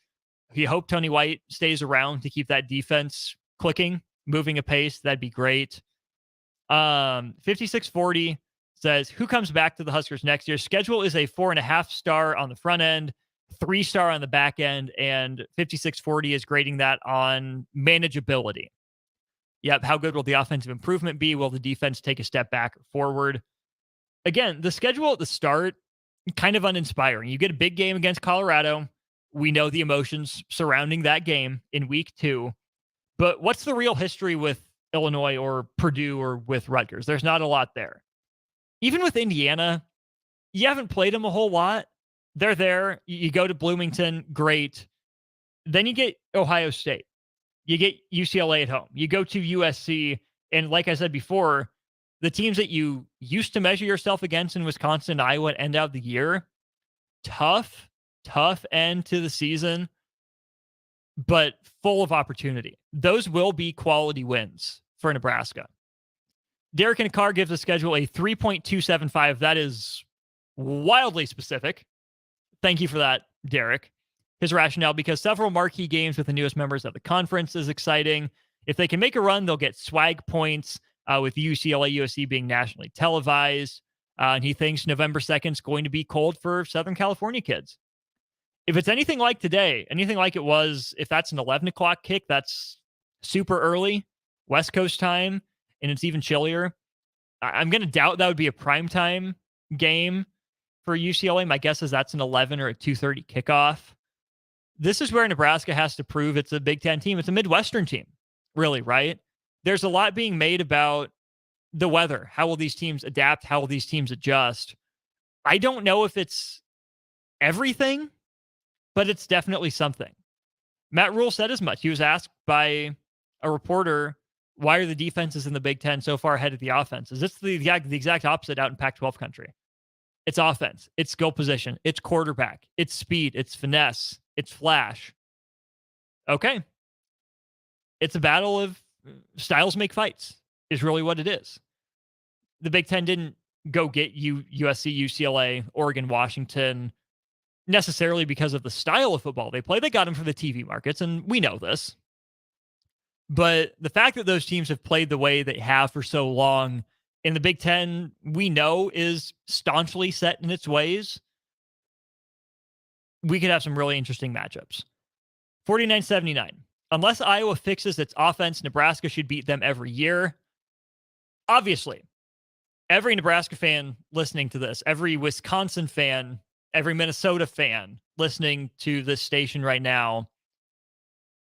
We hope Tony White stays around to keep that defense clicking, moving apace. That'd be great. 5640 says, who comes back to the Huskers next year? Schedule is a 4.5 star on the front end, 3 star on the back end, and 5640 is grading that on manageability. Yep. How good will the offensive improvement be? Will the defense take a step back or forward? Again, the schedule at the start, kind of uninspiring. You get a big game against Colorado. We know the emotions surrounding that game in week 2. But what's the real history with Illinois or Purdue or with Rutgers? There's not a lot there. Even with Indiana, you haven't played them a whole lot. They're there. You go to Bloomington, great. Then you get Ohio State. You get UCLA at home. You go to USC. And like I said before, the teams that you used to measure yourself against in Wisconsin, Iowa, end out the year, tough end to the season, but full of opportunity. Those will be quality wins for Nebraska. Derek in a car gives the schedule a 3.275. That is wildly specific. Thank you for that, Derek. His rationale, because several marquee games with the newest members of the conference is exciting. If they can make a run, they'll get swag points with UCLA, USC being nationally televised. And he thinks November 2nd is going to be cold for Southern California kids. If it's anything like today, anything like it was, if that's an 11 o'clock kick, that's super early, West Coast time, and it's even chillier. I'm going to doubt that would be a primetime game for UCLA. My guess is that's an 11 or a 2:30 kickoff. This is where Nebraska has to prove it's a Big Ten team. It's a Midwestern team, really, right? There's a lot being made about the weather. How will these teams adapt? How will these teams adjust? I don't know if it's everything, but it's definitely something. Matt Rule said as much. He was asked by a reporter, why are the defenses in the Big Ten so far ahead of the offenses? It's the exact opposite out in Pac-12 country. It's offense. It's skill position. It's quarterback. It's speed. It's finesse. It's flash. Okay. It's a battle of styles make fights is really what it is. The Big Ten didn't go get USC, UCLA, Oregon, Washington necessarily because of the style of football they play. They got them for the TV markets, and we know this. But the fact that those teams have played the way they have for so long in the Big Ten, we know is staunchly set in its ways. We could have some really interesting matchups. 49-79. Unless Iowa fixes its offense, Nebraska should beat them every year. Obviously, every Nebraska fan listening to this, every Wisconsin fan, every Minnesota fan listening to this station right now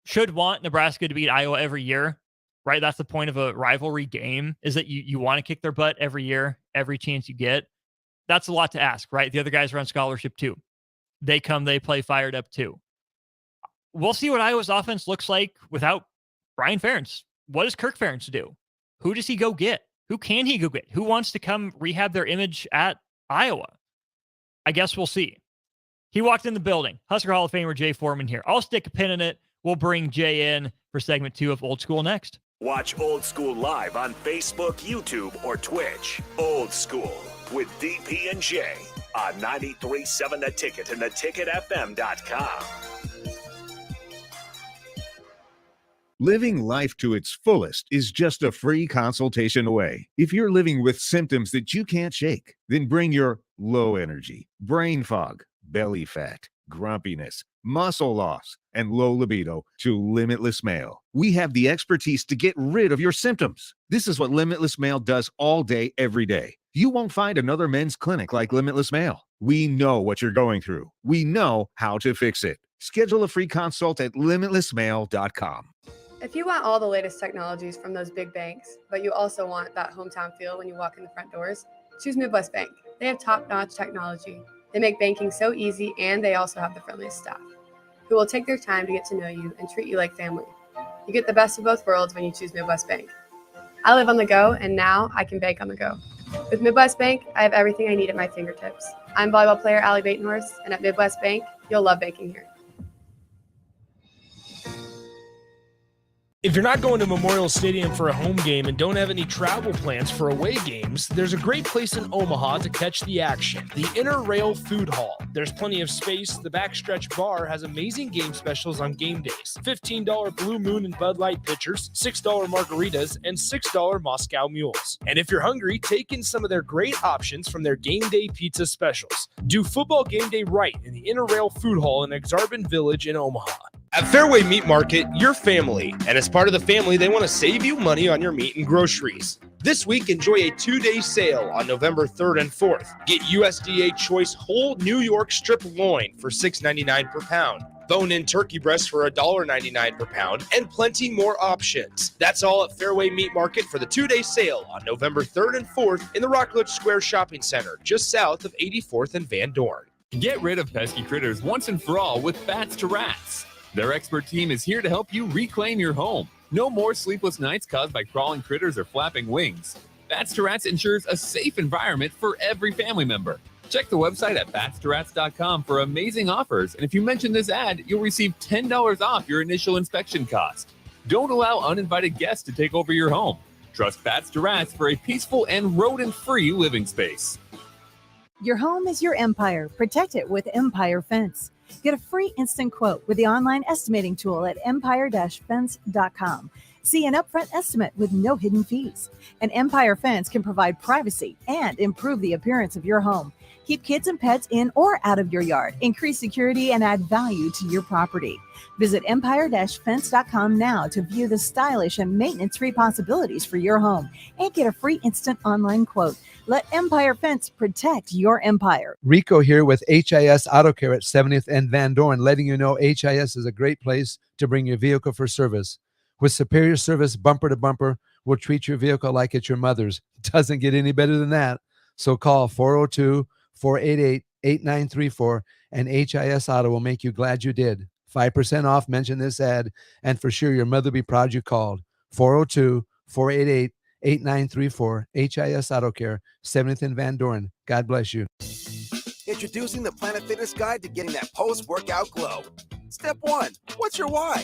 should want Nebraska to beat Iowa every year, right? That's the point of a rivalry game, is that you want to kick their butt every year, every chance you get. That's a lot to ask, right? The other guys are on scholarship too. They come, they play fired up too. We'll see what Iowa's offense looks like without Brian Ferentz. What does Kirk Ferentz do? Who does he go get? Who can he go get? Who wants to come rehab their image at Iowa? I guess we'll see. He walked in the building. Husker Hall of Famer Jay Foreman here. I'll stick a pin in it. We'll bring Jay in for segment 2 of Old School next. Watch Old School live on Facebook, YouTube, or Twitch. Old School with DP and J on 93.7 The Ticket and theticketfm.com. Living life to its fullest is just a free consultation away. If you're living with symptoms that you can't shake, then bring your low energy, brain fog, belly fat, grumpiness, muscle loss, and low libido to Limitless Male. We have the expertise to get rid of your symptoms. This is what Limitless Male does all day, every day. You won't find another men's clinic like Limitless Male. We know what you're going through. We know how to fix it. Schedule a free consult at limitlessmale.com. If you want all the latest technologies from those big banks, but you also want that hometown feel when you walk in the front doors, choose Midwest Bank. They have top-notch technology. They make banking so easy, and they also have the friendliest staff who will take their time to get to know you and treat you like family. You get the best of both worlds when you choose Midwest Bank. I live on the go, and now I can bank on the go. With Midwest Bank, I have everything I need at my fingertips. I'm volleyball player Allie Batenhorst, and at Midwest Bank, you'll love banking here. If you're not going to Memorial Stadium for a home game and don't have any travel plans for away games, there's a great place in Omaha to catch the action, the Inner Rail Food Hall. There's plenty of space. The Backstretch Bar has amazing game specials on game days. $15 Blue Moon and Bud Light pitchers, $6 margaritas, and $6 Moscow Mules. And if you're hungry, take in some of their great options from their game day pizza specials. Do football game day right in the Inner Rail Food Hall in Exarban Village in Omaha. At Fairway Meat Market, you're family, and as part of the family, they want to save you money on your meat and groceries. This week, enjoy a 2-day sale on November 3rd and 4th. Get USDA Choice Whole New York Strip Loin for $6.99 per pound, bone-in turkey breast for $1.99 per pound, and plenty more options. That's all at Fairway Meat Market for the 2-day sale on November 3rd and 4th in the Rockledge Square Shopping Center, just south of 84th and Van Dorn. Get rid of pesky critters once and for all with Bats to Rats. Their expert team is here to help you reclaim your home. No more sleepless nights caused by crawling critters or flapping wings. Bats to Rats ensures a safe environment for every family member. Check the website at batstoRats.com for amazing offers, and if you mention this ad, you'll receive $10 off your initial inspection cost. Don't allow uninvited guests to take over your home. Trust Bats to Rats for a peaceful and rodent-free living space. Your home is your empire. Protect it with Empire Fence. Get a free instant quote with the online estimating tool at empire-fence.com. See an upfront estimate with no hidden fees. An Empire Fence can provide privacy and improve the appearance of your home. Keep kids and pets in or out of your yard. Increase security and add value to your property. Visit empire-fence.com now to view the stylish and maintenance-free possibilities for your home and get a free instant online quote. Let Empire Fence protect your empire. Rico here with HIS Auto Care at 70th and Van Dorn, letting you know HIS is a great place to bring your vehicle for service. With superior service, bumper to bumper, we'll treat your vehicle like it's your mother's. Doesn't get any better than that. So call 402-488-8934 and HIS Auto will make you glad you did. 5% off, mention this ad, and for sure your mother will be proud you called. 402-488-8934, HIS Auto Care, 70th and Van Dorn. God bless you. Introducing the Planet Fitness Guide to getting that post-workout glow. Step 1, what's your why?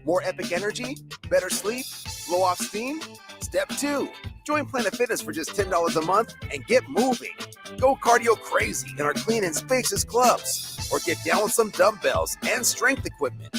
More epic energy? Better sleep? Blow off steam? Step 2, join Planet Fitness for just $10 a month and get moving. Go cardio crazy in our clean and spacious clubs, or get down with some dumbbells and strength equipment.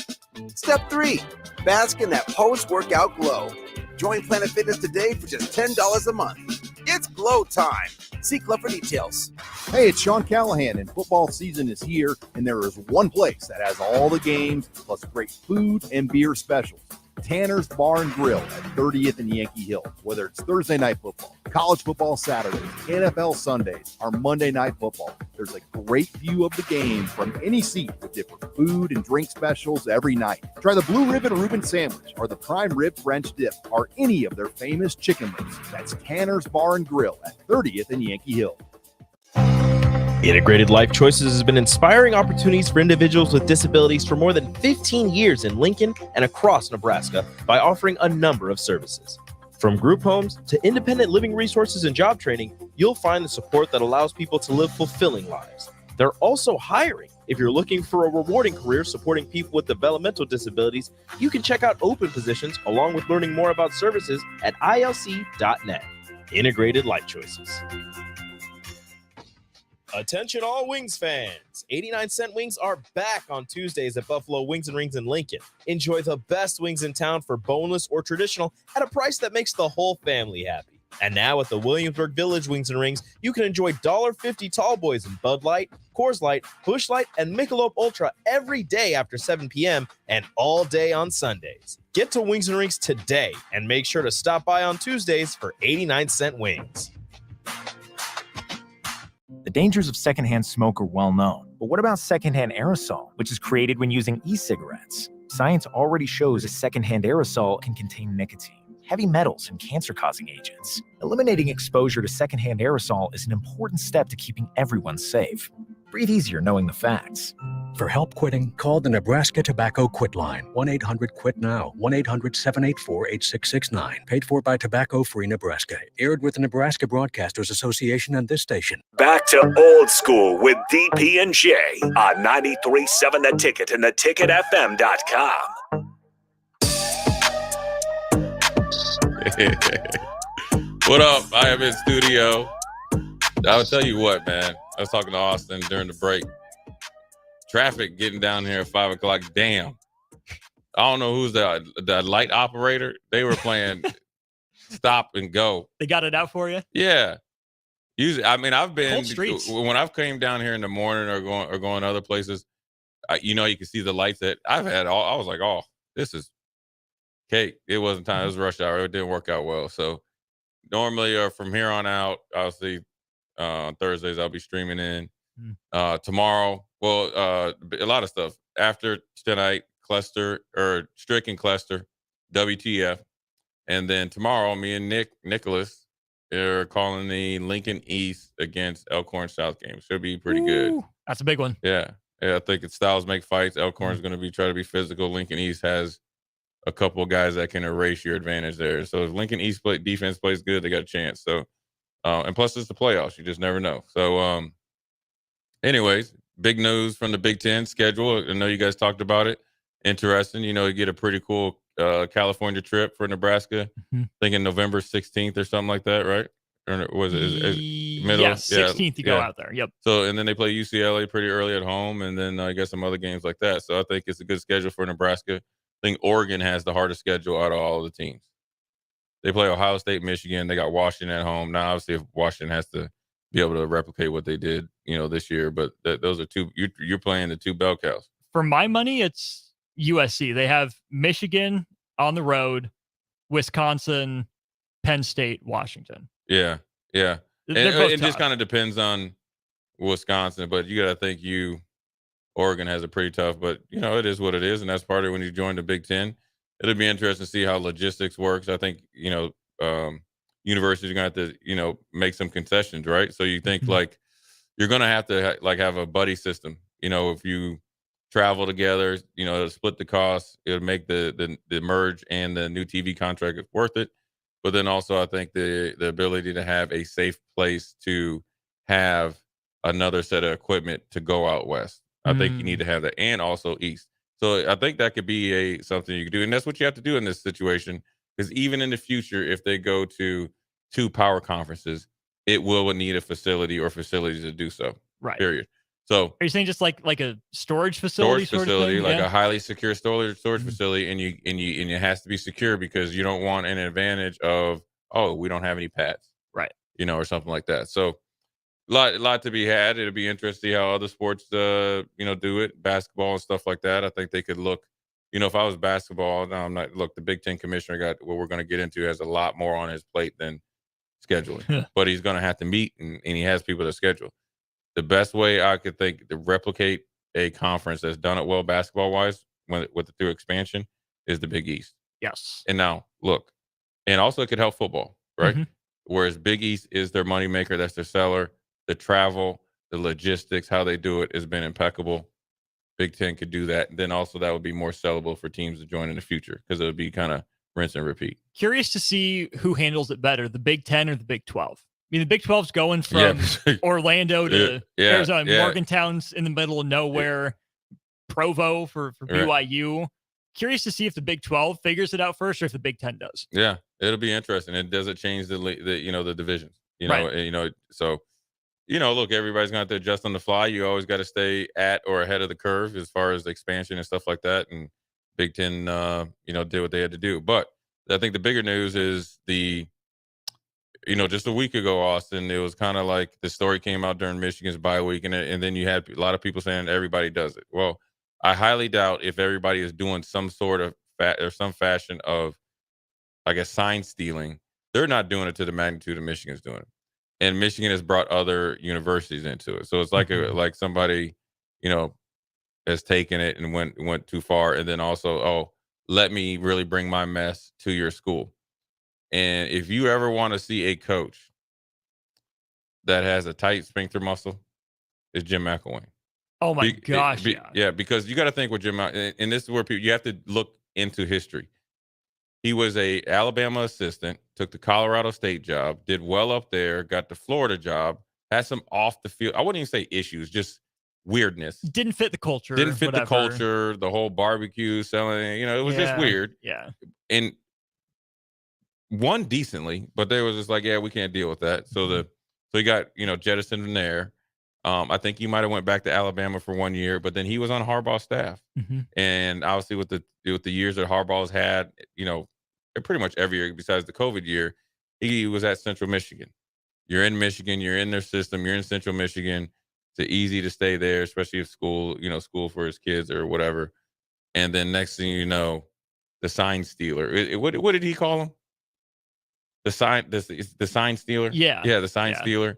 Step 3, bask in that post-workout glow. Join Planet Fitness today for just $10 a month. It's glow time. See Club for details. Hey, it's Sean Callahan, and football season is here, and there is one place that has all the games, plus great food and beer specials. Tanner's Bar and Grill at 30th and Yankee Hill. Whether it's Thursday night football, college football Saturdays, NFL Sundays, or Monday night football, there's a great view of the game from any seat with different food and drink specials every night. Try the Blue Ribbon Reuben Sandwich or the Prime Rib French Dip or any of their famous chicken wings. That's Tanner's Bar and Grill at 30th and Yankee Hill. Integrated Life Choices has been inspiring opportunities for individuals with disabilities for more than 15 years in Lincoln and across Nebraska by offering a number of services. From group homes to independent living resources and job training, you'll find the support that allows people to live fulfilling lives. They're also hiring. If you're looking for a rewarding career supporting people with developmental disabilities, you can check out open positions along with learning more about services at ilc.net. Integrated Life Choices. Attention all Wings fans. 89-cent wings are back on Tuesdays at Buffalo Wings and Rings in Lincoln. Enjoy the best wings in town for boneless or traditional at a price that makes the whole family happy. And now at the Williamsburg Village Wings and Rings, you can enjoy $1.50 tall boys in Bud Light, Coors Light, Busch Light, and Michelob Ultra every day after 7 p.m. and all day on Sundays. Get to Wings and Rings today and make sure to stop by on Tuesdays for 89-cent wings. The dangers of secondhand smoke are well known, but what about secondhand aerosol, which is created when using e-cigarettes? Science already shows a secondhand aerosol can contain nicotine, heavy metals, and cancer-causing agents. Eliminating exposure to secondhand aerosol is an important step to keeping everyone safe. Breathe easier knowing the facts. For help quitting, call the Nebraska Tobacco Quit Line, 1-800-QUIT-NOW, 1-800-784-8669. Paid for by Tobacco Free Nebraska. Aired with the Nebraska Broadcasters Association and this station. Back to old school with DP and J on 93.7 The Ticket and theticketfm.com. What up? I am in studio. I'll tell you what, man. I was talking to Austin during the break. Traffic getting down here at 5 o'clock. Damn. I don't know who's the light operator. They were playing stop and go. They got it out for you? Yeah. Usually, I mean, I've been Cold streets. when I've came down here in the morning or going other places. You can see the lights that I've had. I was like, oh, this is cake. It wasn't time. It was rush hour. It didn't work out well. So normally, from here on out, I'll see Thursdays I'll be streaming in. Tomorrow, a lot of stuff after tonight. Strick and Cluster, WTF, and then tomorrow, me and Nicholas are calling the Lincoln East against Elkhorn South game. Should be pretty good. That's a big one. Yeah. I think it's styles make fights. Elkhorn's going to try to be physical. Lincoln East has a couple of guys that can erase your advantage there. So if Lincoln East defense plays good, they got a chance. So, and plus it's the playoffs. You just never know. So, anyways, big news from the Big Ten schedule. I know you guys talked about it. Interesting. You get a pretty cool California trip for Nebraska. Thinking November 16th or something like that, right? Or was it middle? Yes, 16th you go out there. Yep. So, and then they play UCLA pretty early at home, and then I guess some other games like that. So I think it's a good schedule for Nebraska. I think Oregon has the hardest schedule out of all of the teams. They play Ohio State, Michigan. They got Washington at home. Now, obviously, if Washington has to be able to replicate what they did, this year, but those are two. You're playing the two bell cows. For my money, it's USC. They have Michigan on the road, Wisconsin, Penn State, Washington. Yeah. They're And both it just tough. kind of depends on Wisconsin, but you got to think Oregon has a pretty tough, but it is what it is. And that's part of when you join the Big Ten. It'll be interesting to see how logistics works. I think, universities are going to have to, make some concessions, right? So you think like you're going to have to have a buddy system, if you travel together, it'll split the cost. It'll make the merge and the new TV contract worth it. But then also, I think the ability to have a safe place to have another set of equipment to go out west. I think you need to have that, and also east. So I think that could be something you could do, and that's what you have to do in this situation. Because even in the future, if they go to 2 power conferences, it will need a facility or facilities to do so. Right. Period. So are you saying just like a storage facility? Storage facility, like a highly secure storage facility, and it has to be secure because you don't want an advantage of we don't have any pads, right? Or something like that. So lot to be had. It'll be interesting to see how other sports do it, basketball and stuff like that. I think they could look. If I was basketball, now I'm not. Look, the Big Ten commissioner got what we're going to get into has a lot more on his plate than scheduling, but he's going to have to meet and he has people to schedule. The best way I could think to replicate a conference that's done it well basketball-wise with the through expansion is the Big East. Yes. And now, look, and also it could help football, right? Whereas Big East is their moneymaker, that's their seller. The travel, the logistics, how they do it has been impeccable. Big Ten could do that. And then also that would be more sellable for teams to join in the future because it would be kind of rinse and repeat. Curious to see who handles it better, the Big 10 or the Big 12. I mean, the Big 12's going from Orlando to Arizona. Morgantown's in the middle of nowhere. Provo for BYU. Curious to see if the Big 12 figures it out first or if the Big 10 does. Yeah, it'll be interesting. It doesn't change the divisions. So look, everybody's gonna have to adjust on the fly. You always got to stay at or ahead of the curve as far as the expansion and stuff like that. And Big Ten, did what they had to do. But I think the bigger news is just a week ago, Austin, it was kind of like the story came out during Michigan's bye week, and then you had a lot of people saying everybody does it. Well, I highly doubt if everybody is doing some sort of some fashion of, I guess, sign stealing. They're not doing it to the magnitude of Michigan's doing it, and Michigan has brought other universities into it. So it's like like somebody, has taken it and went too far, and then also, let me really bring my mess to your school. And if you ever want to see a coach that has a tight sphincter muscle, it's Jim McElwain. Oh my gosh. Yeah, because you got to think with Jim, and this is where you have to look into history. He was a Alabama assistant, took the Colorado State job, did well up there, got the Florida job, had some off the field. I wouldn't even say issues, just weirdness. Didn't fit the culture. Didn't fit whatever. the culture, the whole barbecue selling, it was just weird. Yeah. And won decently, but they was just like, yeah, we can't deal with that. So he got, jettisoned from there. I think he might have went back to Alabama for 1 year, but then he was on Harbaugh's staff. And obviously with the years that Harbaugh's had, pretty much every year besides the COVID year, he was at Central Michigan. You're in Michigan, you're in their system, you're in Central Michigan. It's easy to stay there, especially if school for his kids or whatever. And then next thing you know, the sign stealer. What did he call him? The sign stealer? Yeah. Yeah, the sign stealer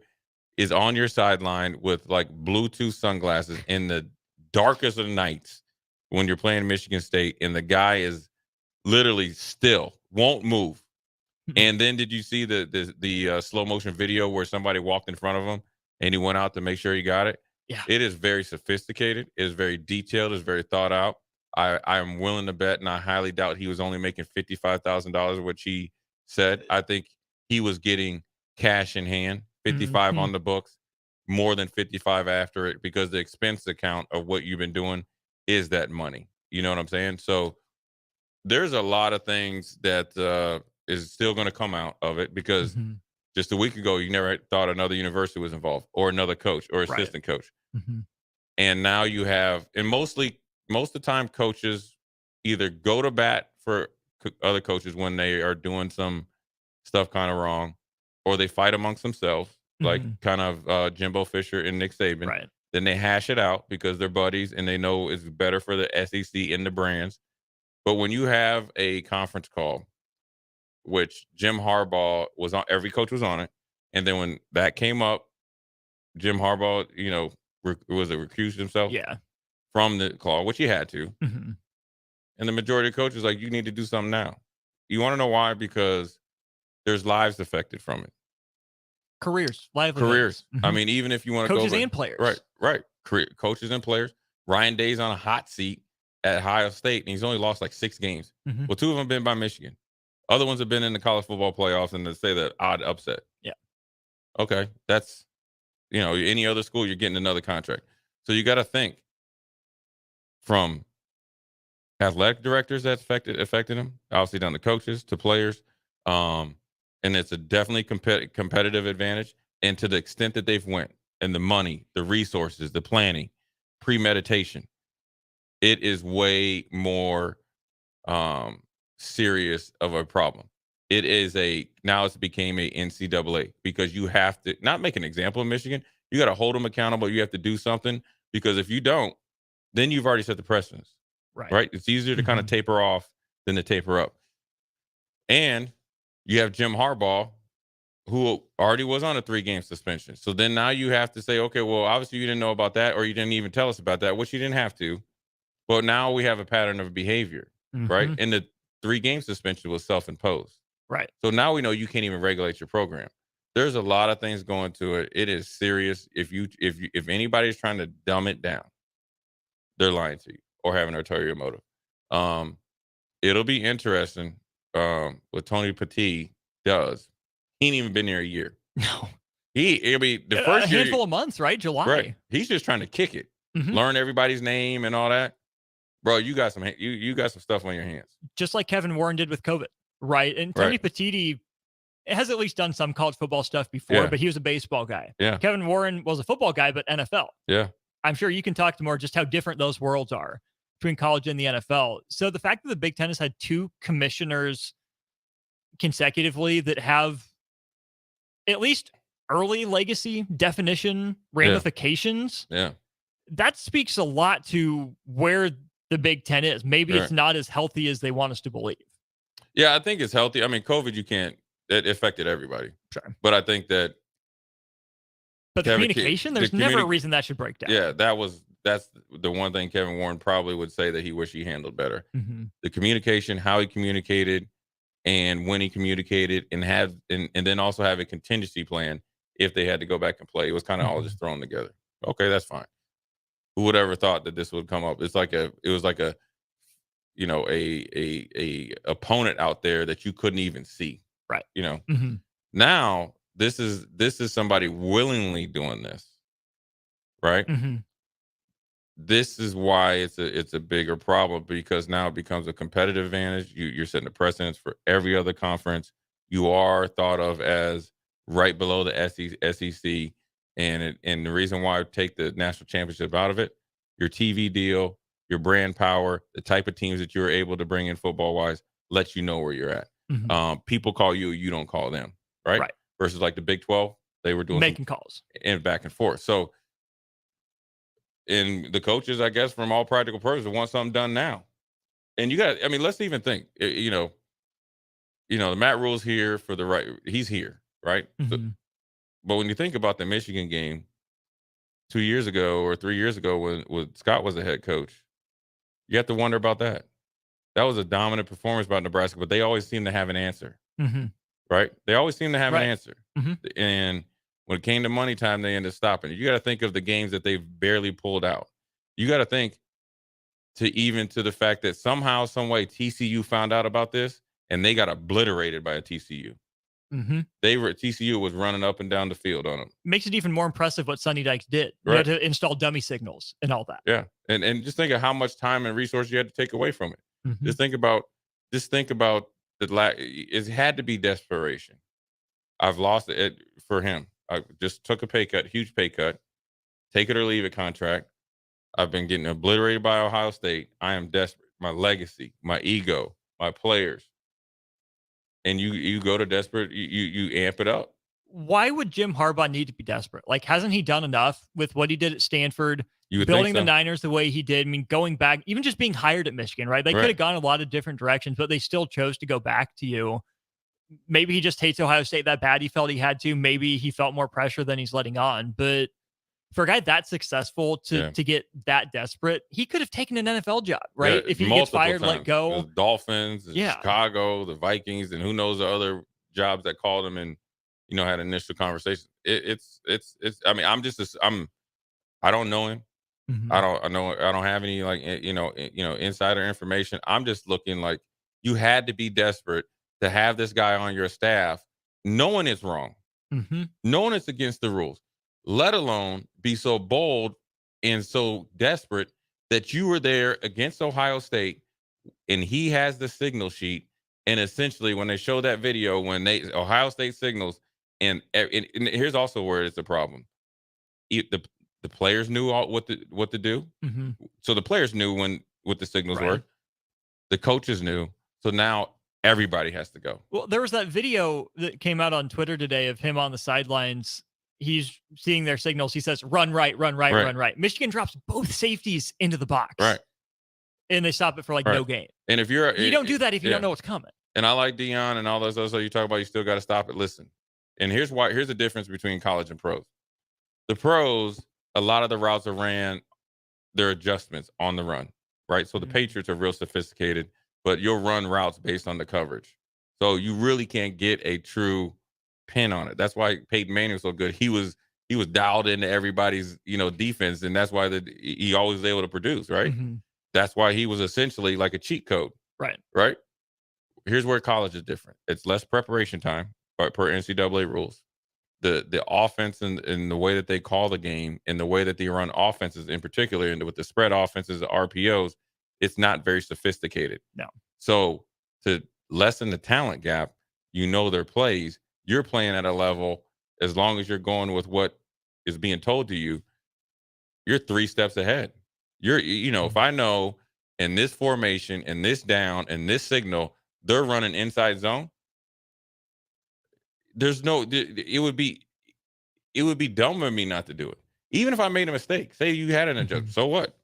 is on your sideline with like Bluetooth sunglasses in the darkest of nights when you're playing Michigan State, and the guy is literally still, won't move. And then did you see the slow motion video where somebody walked in front of him and he went out to make sure he got it? Yeah. It is very sophisticated. It is very detailed. It's very thought out. I am willing to bet, and I highly doubt he was only making $55,000, which he said. I think he was getting cash in hand, 55 on the books, more than 55 after it, because the expense account of what you've been doing is that money. You know what I'm saying? So there's a lot of things that is still going to come out of it, because just a week ago, you never thought another university was involved, or another coach or assistant coach. And now you have, and most of the time, coaches either go to bat for other coaches when they are doing some stuff kind of wrong, or they fight amongst themselves, like kind of Jimbo Fisher and Nick Saban. Right. Then they hash it out because they're buddies and they know it's better for the SEC and the brands. But when you have a conference call, which Jim Harbaugh was on, every coach was on it, and then when that came up, Jim Harbaugh, recused himself from the call, which he had to. And the majority of coaches like, you need to do something now. You want to know why? Because there's lives affected from it. Careers. I mean, even if you want to coaches go and players. Right. Coaches and players. Ryan Day's on a hot seat at Ohio State, and he's only lost like 6 games. Well, 2 of them have been by Michigan. Other ones have been in the college football playoffs, and to say that odd upset. Yeah. Okay. That's, any other school, you're getting another contract. So you got to think from athletic directors that affected them, obviously down to coaches, to players. And it's a definitely competitive advantage. And to the extent that they've went, and the money, the resources, the planning, premeditation, it is way more serious of a problem. It is now it's became a NCAA, because you have to not make an example of Michigan. You got to hold them accountable. You have to do something, because if you don't, then you've already set the precedence. Right. It's easier to kind of taper off than to taper up. And you have Jim Harbaugh, who already was on a 3-game suspension. So then now you have to say, okay, well, obviously you didn't know about that, or you didn't even tell us about that, which you didn't have to. But now we have a pattern of behavior, right? And the 3-game suspension was self-imposed. Right. So now we know you can't even regulate your program. There's a lot of things going to it. It is serious. If anybody's trying to dumb it down, they're lying to you or have an ulterior motive. It'll be interesting what Tony Petit does. He ain't even been there a year. No. It'll be the first year, handful of months, right? July. Right. He's just trying to kick it, learn everybody's name and all that. Bro, you got some you got some stuff on your hands. Just like Kevin Warren did with COVID, right? And Tony Petitti has at least done some college football stuff before, but he was a baseball guy. Yeah. Kevin Warren was a football guy, but NFL. Yeah. I'm sure you can talk to more just how different those worlds are between college and the NFL. So the fact that the Big Ten has had 2 commissioners consecutively that have at least early legacy definition ramifications, that speaks a lot to where the Big Ten is. Maybe it's not as healthy as they want us to believe. Yeah, I think it's healthy. I mean, COVID, it affected everybody. Sure. But I think that. But the communication, there's never a reason that should break down. Yeah, that's the one thing Kevin Warren probably would say that he wished he handled better. The communication, how he communicated, and when he communicated, and then also have a contingency plan if they had to go back and play. It was kind of all just thrown together. Okay, that's fine. Who would ever thought that this would come up? It was like a opponent out there that you couldn't even see. Right. Now this is somebody willingly doing this. Right. This is why it's a bigger problem, because now it becomes a competitive advantage. You're setting the precedence for every other conference. You are thought of as right below the SEC, and the reason why I take the national championship out of it, your TV deal, your brand power, the type of teams that you're able to bring in football wise, lets you know where you're at. People call you don't call them, right? Right. Versus like the Big 12, they were doing making calls and back and forth. So. And the coaches, I guess, from all practical purposes, want something done now. And let's even think, the Matt Rule's here for the right. He's here, right? So, but when you think about the Michigan game 2 years ago or 3 years ago when Scott was the head coach, you have to wonder about that. That was a dominant performance by Nebraska, but they always seem to have an answer, right? They always seem to have an answer. And when it came to money time, they ended up stopping. You got to think of the games that they've barely pulled out. You got to think to the fact that somehow, some way, TCU found out about this and they got obliterated by a TCU. TCU was running up and down the field on them. Makes it even more impressive what Sonny Dykes did. You had to install dummy signals and all that. Yeah, and just think of how much time and resource you had to take away from it. Just think about it had to be desperation. I've lost it for him. I just took a pay cut, huge pay cut, take it or leave it contract. I've been getting obliterated by Ohio State. I am desperate. My legacy, my ego, my players. And you go to desperate, you amp it up. Why would Jim Harbaugh need to be desperate? Like, hasn't he done enough with what he did at Stanford, building the Niners the way he did? I mean, going back, even just being hired at Michigan, right? They could have gone a lot of different directions, but they still chose to go back to you. Maybe he just hates Ohio State that bad. He felt he had to. Maybe he felt more pressure than he's letting on. But for a guy that successful to get that desperate, he could have taken an NFL job, right? If he gets fired, let go. The Dolphins, Chicago, the Vikings, and who knows the other jobs that called him and had initial conversations. I mean, I don't know him. I don't have any insider information. I'm just looking like you had to be desperate to have this guy on your staff, knowing it's wrong, knowing it's against the rules, let alone be so bold and so desperate that you were there against Ohio State and he has the signal sheet. And essentially when they show that video, when Ohio State signals, and here's also where it's a problem. The players knew what to do. So the players knew what the signals were. The coaches knew. So now everybody has to go. Well, there was that video that came out on Twitter today of him on the sidelines. He's seeing their signals. He says, run right, run right, run right. Michigan drops both safeties into the box. Right. And they stop it for no gain. And if you don't do that if you don't know what's coming. And I like Deion and all those other stuff you talk about, you still got to stop it. Listen. And here's the difference between college and pros. The pros, a lot of the routes are ran, their adjustments on the run, right? So the Patriots are real sophisticated, but you'll run routes based on the coverage. So you really can't get a true pin on it. That's why Peyton Manning was so good. He was dialed into everybody's, defense, and that's why he always was able to produce, right? That's why he was essentially like a cheat code. Right? Here's where college is different. It's less preparation time per NCAA rules. The offense and the way that they call the game and the way that they run offenses in particular, and with the spread offenses, the RPOs, it's not very sophisticated. No. So to lessen the talent gap, their plays, you're playing at a level, as long as you're going with what is being told to you, you're 3 steps ahead. If I know in this formation, in this down, in this signal, they're running inside zone, it would be dumb of me not to do it. Even if I made a mistake, say you had an adjustment, so what?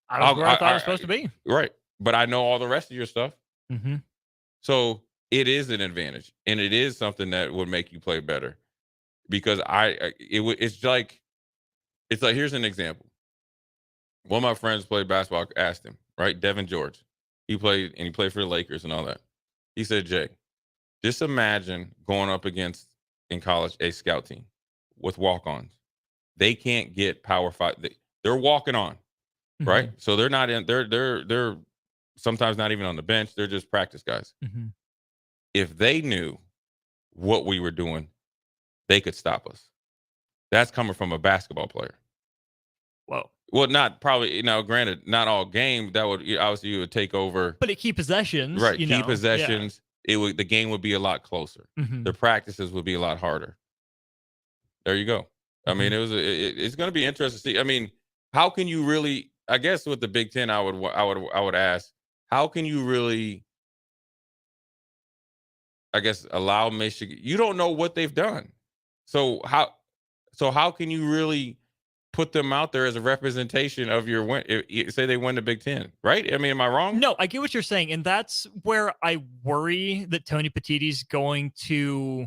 I was where I thought it was supposed to be. Right. But I know all the rest of your stuff. So it is an advantage, and it is something that would make you play better, because it's like, here's an example. One of my friends played basketball. I asked him, right? Devin George. He played for the Lakers and all that. He said, Jay, just imagine going up against, in college, a scout team with walk-ons. They can't get Power 5. They're walking on, right? Mm-hmm. So they're not in. They're sometimes not even on the bench. They're just practice guys. Mm-hmm. If they knew what we were doing, they could stop us. That's coming from a basketball player. Whoa. Well, not probably. Granted, not all game. That would obviously you would take over. But at key possessions, Right, you key know, possessions. The game would be a lot closer. Mhm. The practices would be a lot harder. There you go. I mean, it's going to be interesting to see. I mean, how can you really? I guess with the Big Ten, I would ask, how can you really? I guess allow Michigan. You don't know what they've done, so how can you really put them out there as a representation of your win? Say they win the Big Ten, right? I mean, am I wrong? No, I get what you're saying, and that's where I worry that Tony Petitti's going to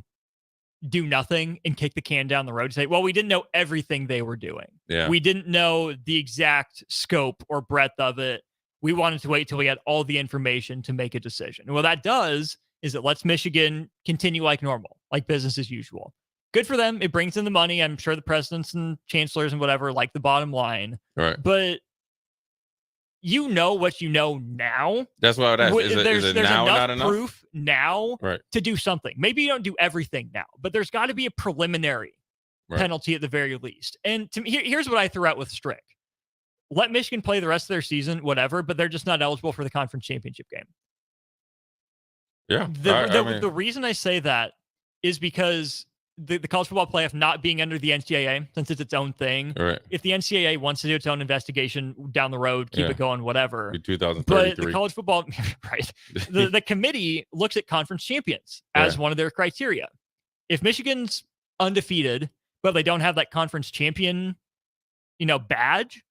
do nothing and kick the can down the road. Say, well, we didn't know everything they were doing. Yeah. We didn't know the exact scope or breadth of it. We wanted to wait till we had all the information to make a decision. And what that does is it lets Michigan continue like normal, like business as usual. Good for them. It brings in the money. I'm sure the presidents and chancellors and whatever like the bottom line. Right. But you know what you know now. That's why I would ask. Is it now enough not enough? proof now Right. to do something. Maybe you don't do everything now, but there's got to be a preliminary penalty at the very least. And to me, here's what I threw out with Strick. Let Michigan play the rest of their season, whatever, but they're just not eligible for the conference championship game. Yeah. The reason I say that is because the college football playoff not being under the NCAA, since it's its own thing. Right. If the NCAA wants to do its own investigation down the road, keep it going, whatever. 2033. But the college football, right? The committee looks at conference champions as one of their criteria. If Michigan's undefeated, but they don't have that conference champion, badge,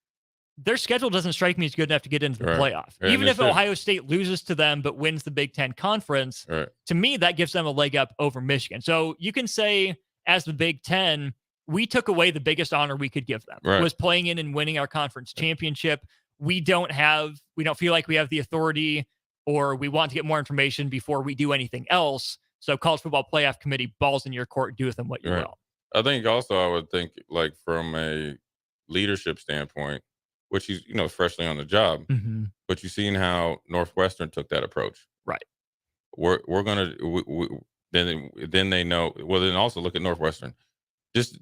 their schedule doesn't strike me as good enough to get into the playoff. Right. Even if Ohio State loses to them but wins the Big Ten Conference, to me, that gives them a leg up over Michigan. So you can say, as the Big Ten, we took away the biggest honor we could give them, was playing in and winning our conference championship. We don't feel like we have the authority, or we want to get more information before we do anything else. So college football playoff committee, balls in your court, do with them what you will. I think also I would think like from a leadership standpoint, which he's, freshly on the job, but you've seen how Northwestern took that approach. Right. We're going to, then they know, well, then also look at Northwestern. Just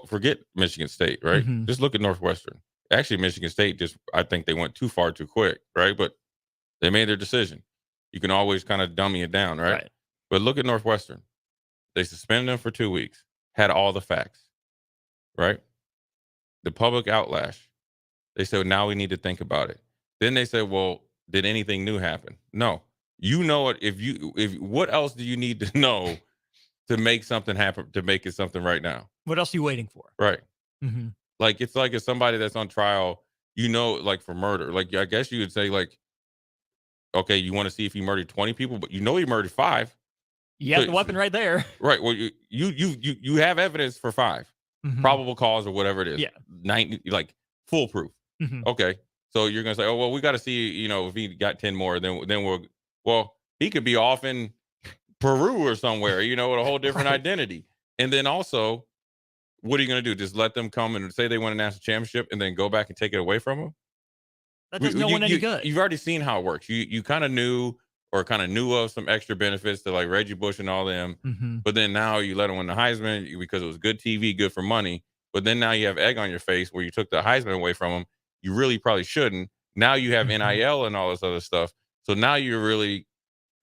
forget Michigan State, right? Just look at Northwestern. Actually, Michigan State I think they went too far too quick, right? But they made their decision. You can always kind of dummy it down, right? But look at Northwestern. They suspended them for 2 weeks, had all the facts, right? The public outlash. They said, now we need to think about it. Then they said, well, did anything new happen? No. You know it. If what else do you need to know to make something happen, to make it something right now? What else are you waiting for? Right. Mm-hmm. Like, it's like if somebody that's on trial, like for murder, like I guess you would say like, okay, you want to see if he murdered 20 people, but he murdered 5. You have the weapon right there. Right. Well, you have evidence for 5, probable cause or whatever it is. Yeah. 90, like foolproof. Okay. So you're going to say, oh, well, we got to see, if he got 10 more, then he could be off in Peru or somewhere, with a whole different identity. And then also, what are you going to do? Just let them come and say they win a national championship and then go back and take it away from them? That does no one any good. You've already seen how it works. You kind of knew of some extra benefits to like Reggie Bush and all them. But then now you let them win the Heisman because it was good TV, good for money. But then now you have egg on your face where you took the Heisman away from them. You really probably shouldn't. Now you have NIL and all this other stuff. So now you're really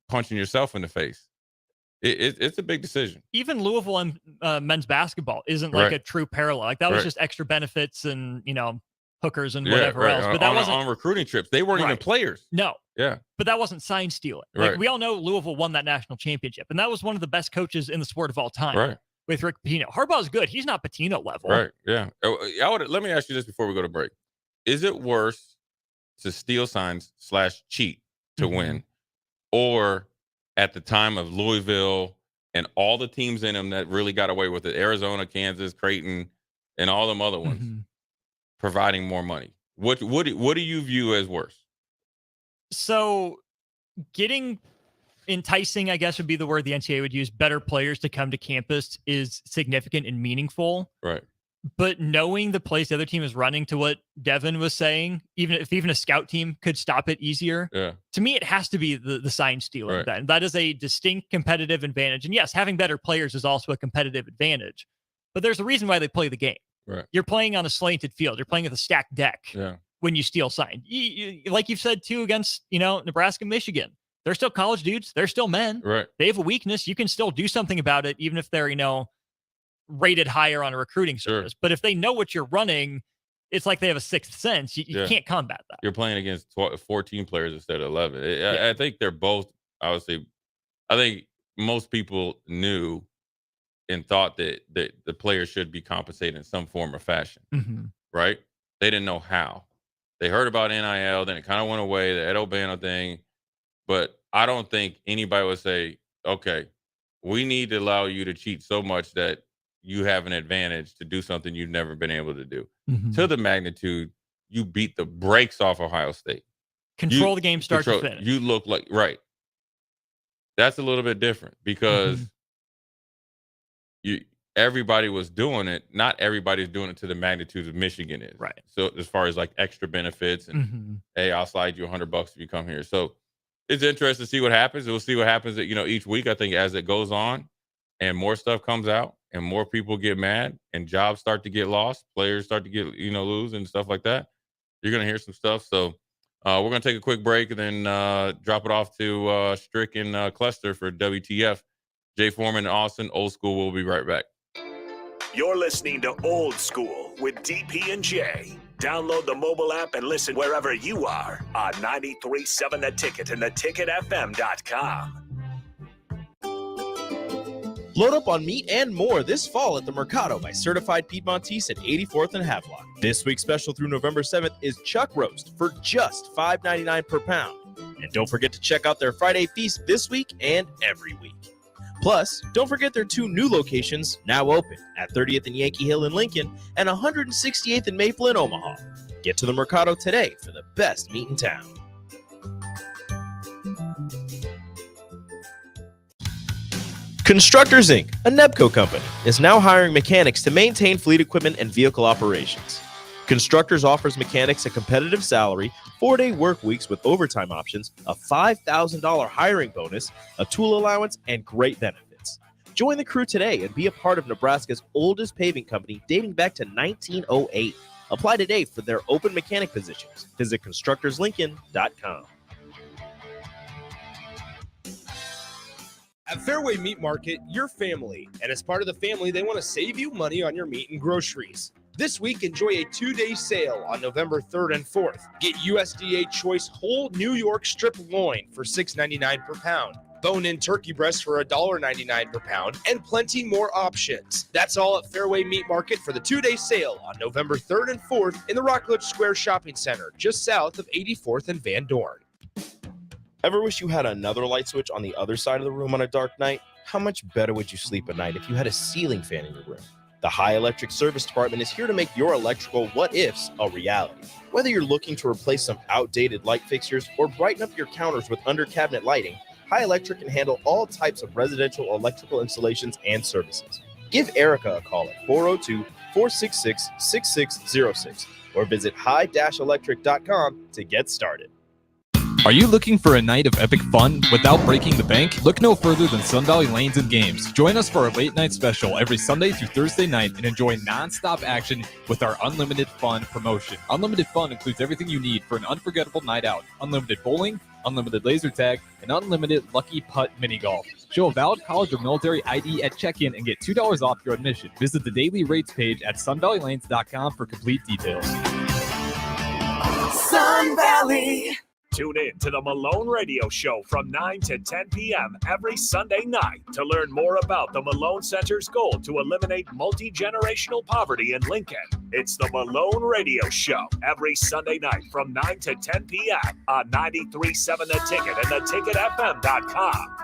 punching yourself in the face. It's a big decision. Even Louisville and men's basketball isn't like a true parallel. Like that was just extra benefits and, hookers and whatever else. But that wasn't on recruiting trips. They weren't even players. No. Yeah. But that wasn't sign stealing. Like we all know Louisville won that national championship. And that was one of the best coaches in the sport of all time. Right. With Rick Pitino. Harbaugh's good. He's not Pitino level. Right. Yeah. Let me ask you this before we go to break. Is it worse to steal signs / cheat to win, or at the time of Louisville and all the teams in them that really got away with it, Arizona, Kansas, Creighton, and all them other ones, providing more money? What do you view as worse? So getting enticing, I guess would be the word the NCAA would use, better players to come to campus is significant and meaningful. Right. But knowing the plays the other team is running, to what Devin was saying, even a scout team could stop it easier, to me, it has to be the sign stealing. Right. That is a distinct competitive advantage. And yes, having better players is also a competitive advantage. But there's a reason why they play the game. Right. You're playing on a slanted field. You're playing with a stacked deck when you steal sign. Like you've said, too, against Nebraska, Michigan. They're still college dudes. They're still men. Right. They have a weakness. You can still do something about it, even if they're, rated higher on a recruiting service. But if they know what you're running, it's like they have a sixth sense. You can't combat that. You're playing against 14 players instead of 11. I think they're both, obviously, I think most people knew and thought that the players should be compensated in some form or fashion, right? They didn't know how. They heard about NIL, then it kind of went away, the Ed O'Bannon thing. But I don't think anybody would say, okay, we need to allow you to cheat so much that you have an advantage to do something you've never been able to do. To the magnitude, you beat the brakes off Ohio State. Control the game start to finish. You look like, right. That's a little bit different because everybody was doing it. Not everybody's doing it to the magnitude of Michigan is. Right. So as far as like extra benefits and hey, I'll slide you $100 if you come here. So it's interesting to see what happens. We'll see what happens each week. I think as it goes on and more stuff comes out and more people get mad and jobs start to get lost, players start to get, lose and stuff like that, you're going to hear some stuff. So we're going to take a quick break and then drop it off to Strick and Cluster for WTF. Jay Foreman and Austin, Old School. We'll be right back. You're listening to Old School with DP and J. Download the mobile app and listen wherever you are on 93.7 The Ticket and theticketfm.com. Load up on meat and more this fall at the Mercado by Certified Piedmontese at 84th and Havelock. This week's special through November 7th is chuck roast for just $5.99 per pound. And don't forget to check out their Friday feast this week and every week. Plus, don't forget their 2 new locations now open at 30th and Yankee Hill in Lincoln and 168th and Maple in Omaha. Get to the Mercado today for the best meat in town. Constructors Inc., a Nebco company, is now hiring mechanics to maintain fleet equipment and vehicle operations. Constructors offers mechanics a competitive salary, 4-day work weeks with overtime options, a $5,000 hiring bonus, a tool allowance, and great benefits. Join the crew today and be a part of Nebraska's oldest paving company dating back to 1908. Apply today for their open mechanic positions. Visit constructorslincoln.com. At Fairway Meat Market, you're family, and as part of the family, they want to save you money on your meat and groceries. This week, enjoy a 2-day sale on November 3rd and 4th. Get USDA Choice Whole New York Strip Loin for $6.99 per pound, bone-in turkey breast for $1.99 per pound, and plenty more options. That's all at Fairway Meat Market for the 2-day sale on November 3rd and 4th in the Rockledge Square Shopping Center, just south of 84th and Van Dorn. Ever wish you had another light switch on the other side of the room on a dark night? How much better would you sleep at night if you had a ceiling fan in your room? The High Electric Service Department is here to make your electrical what-ifs a reality. Whether you're looking to replace some outdated light fixtures or brighten up your counters with under-cabinet lighting, High Electric can handle all types of residential electrical installations and services. Give Erica a call at 402-466-6606 or visit high-electric.com to get started. Are you looking for a night of epic fun without breaking the bank? Look no further than Sun Valley Lanes and Games. Join us for our late night special every Sunday through Thursday night and enjoy non-stop action with our Unlimited Fun promotion. Unlimited Fun includes everything you need for an unforgettable night out. Unlimited bowling, unlimited laser tag, and unlimited lucky putt mini golf. Show a valid college or military ID at check-in and get $2 off your admission. Visit the daily rates page at sunvalleylanes.com for complete details. Sun Valley. Tune in to the Malone Radio Show from 9 to 10 p.m. every Sunday night to learn more about the Malone Center's goal to eliminate multi-generational poverty in Lincoln. It's the Malone Radio Show every Sunday night from 9 to 10 p.m. on 93.7 The Ticket and theticketfm.com.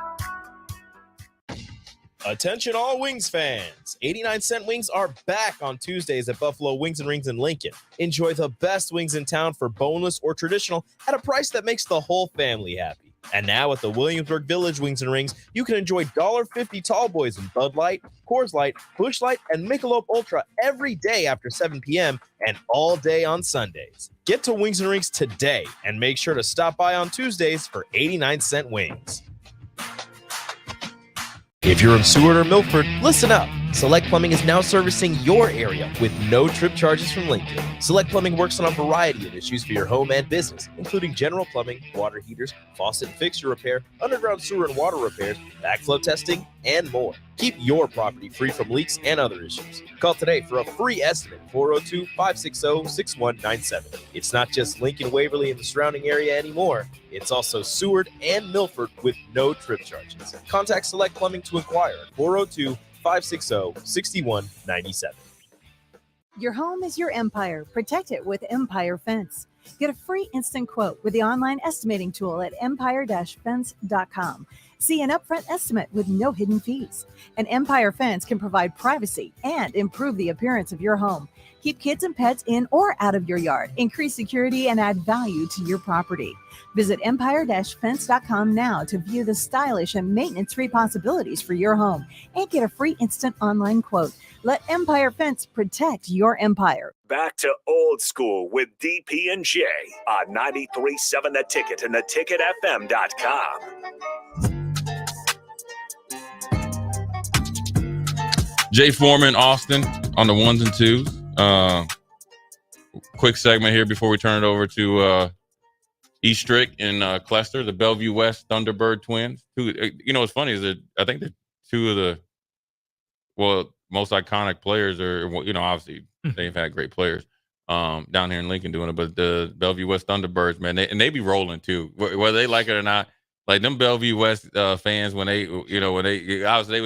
Attention all Wings fans. 89-cent wings are back on Tuesdays at Buffalo Wings and Rings in Lincoln. Enjoy the best wings in town for boneless or traditional at a price that makes the whole family happy. And now at the Williamsburg Village Wings and Rings, you can enjoy $1.50 tall boys in Bud Light, Coors Light, Busch Light, and Michelob Ultra every day after 7 p.m. and all day on Sundays. Get to Wings and Rings today and make sure to stop by on Tuesdays for 89-cent wings. If you're in Seward or Milford, listen up. Select Plumbing is now servicing your area with no trip charges from Lincoln. Select Plumbing works on a variety of issues for your home and business, including general plumbing, water heaters, faucet and fixture repair, underground sewer and water repairs, backflow testing, and more. Keep your property free from leaks and other issues. Call today for a free estimate, 402-560-6197. It's not just Lincoln, Waverly, and the surrounding area anymore. It's also Seward and Milford with no trip charges. Contact Select Plumbing to inquire at 402-560-6197. Your home is your empire. Protect it with Empire Fence. Get a free instant quote with the online estimating tool at empire-fence.com. See an upfront estimate with no hidden fees. An Empire Fence can provide privacy and improve the appearance of your home. Keep kids and pets in or out of your yard. Increase security and add value to your property. Visit empire-fence.com now to view the stylish and maintenance-free possibilities for your home and get a free instant online quote. Let Empire Fence protect your empire. Back to old school with DP and J on 93.7 The Ticket and theticketfm.com. Jay Foreman, Austin on the ones and twos. Quick segment here before we turn it over to Eastrick and Clester, the Bellevue West Thunderbird twins. What's funny is that I think that two of the most iconic players are, obviously they've had great players down here in Lincoln doing it, but the Bellevue West Thunderbirds, man, they be rolling too, whether they like it or not. Like them Bellevue West fans, when they were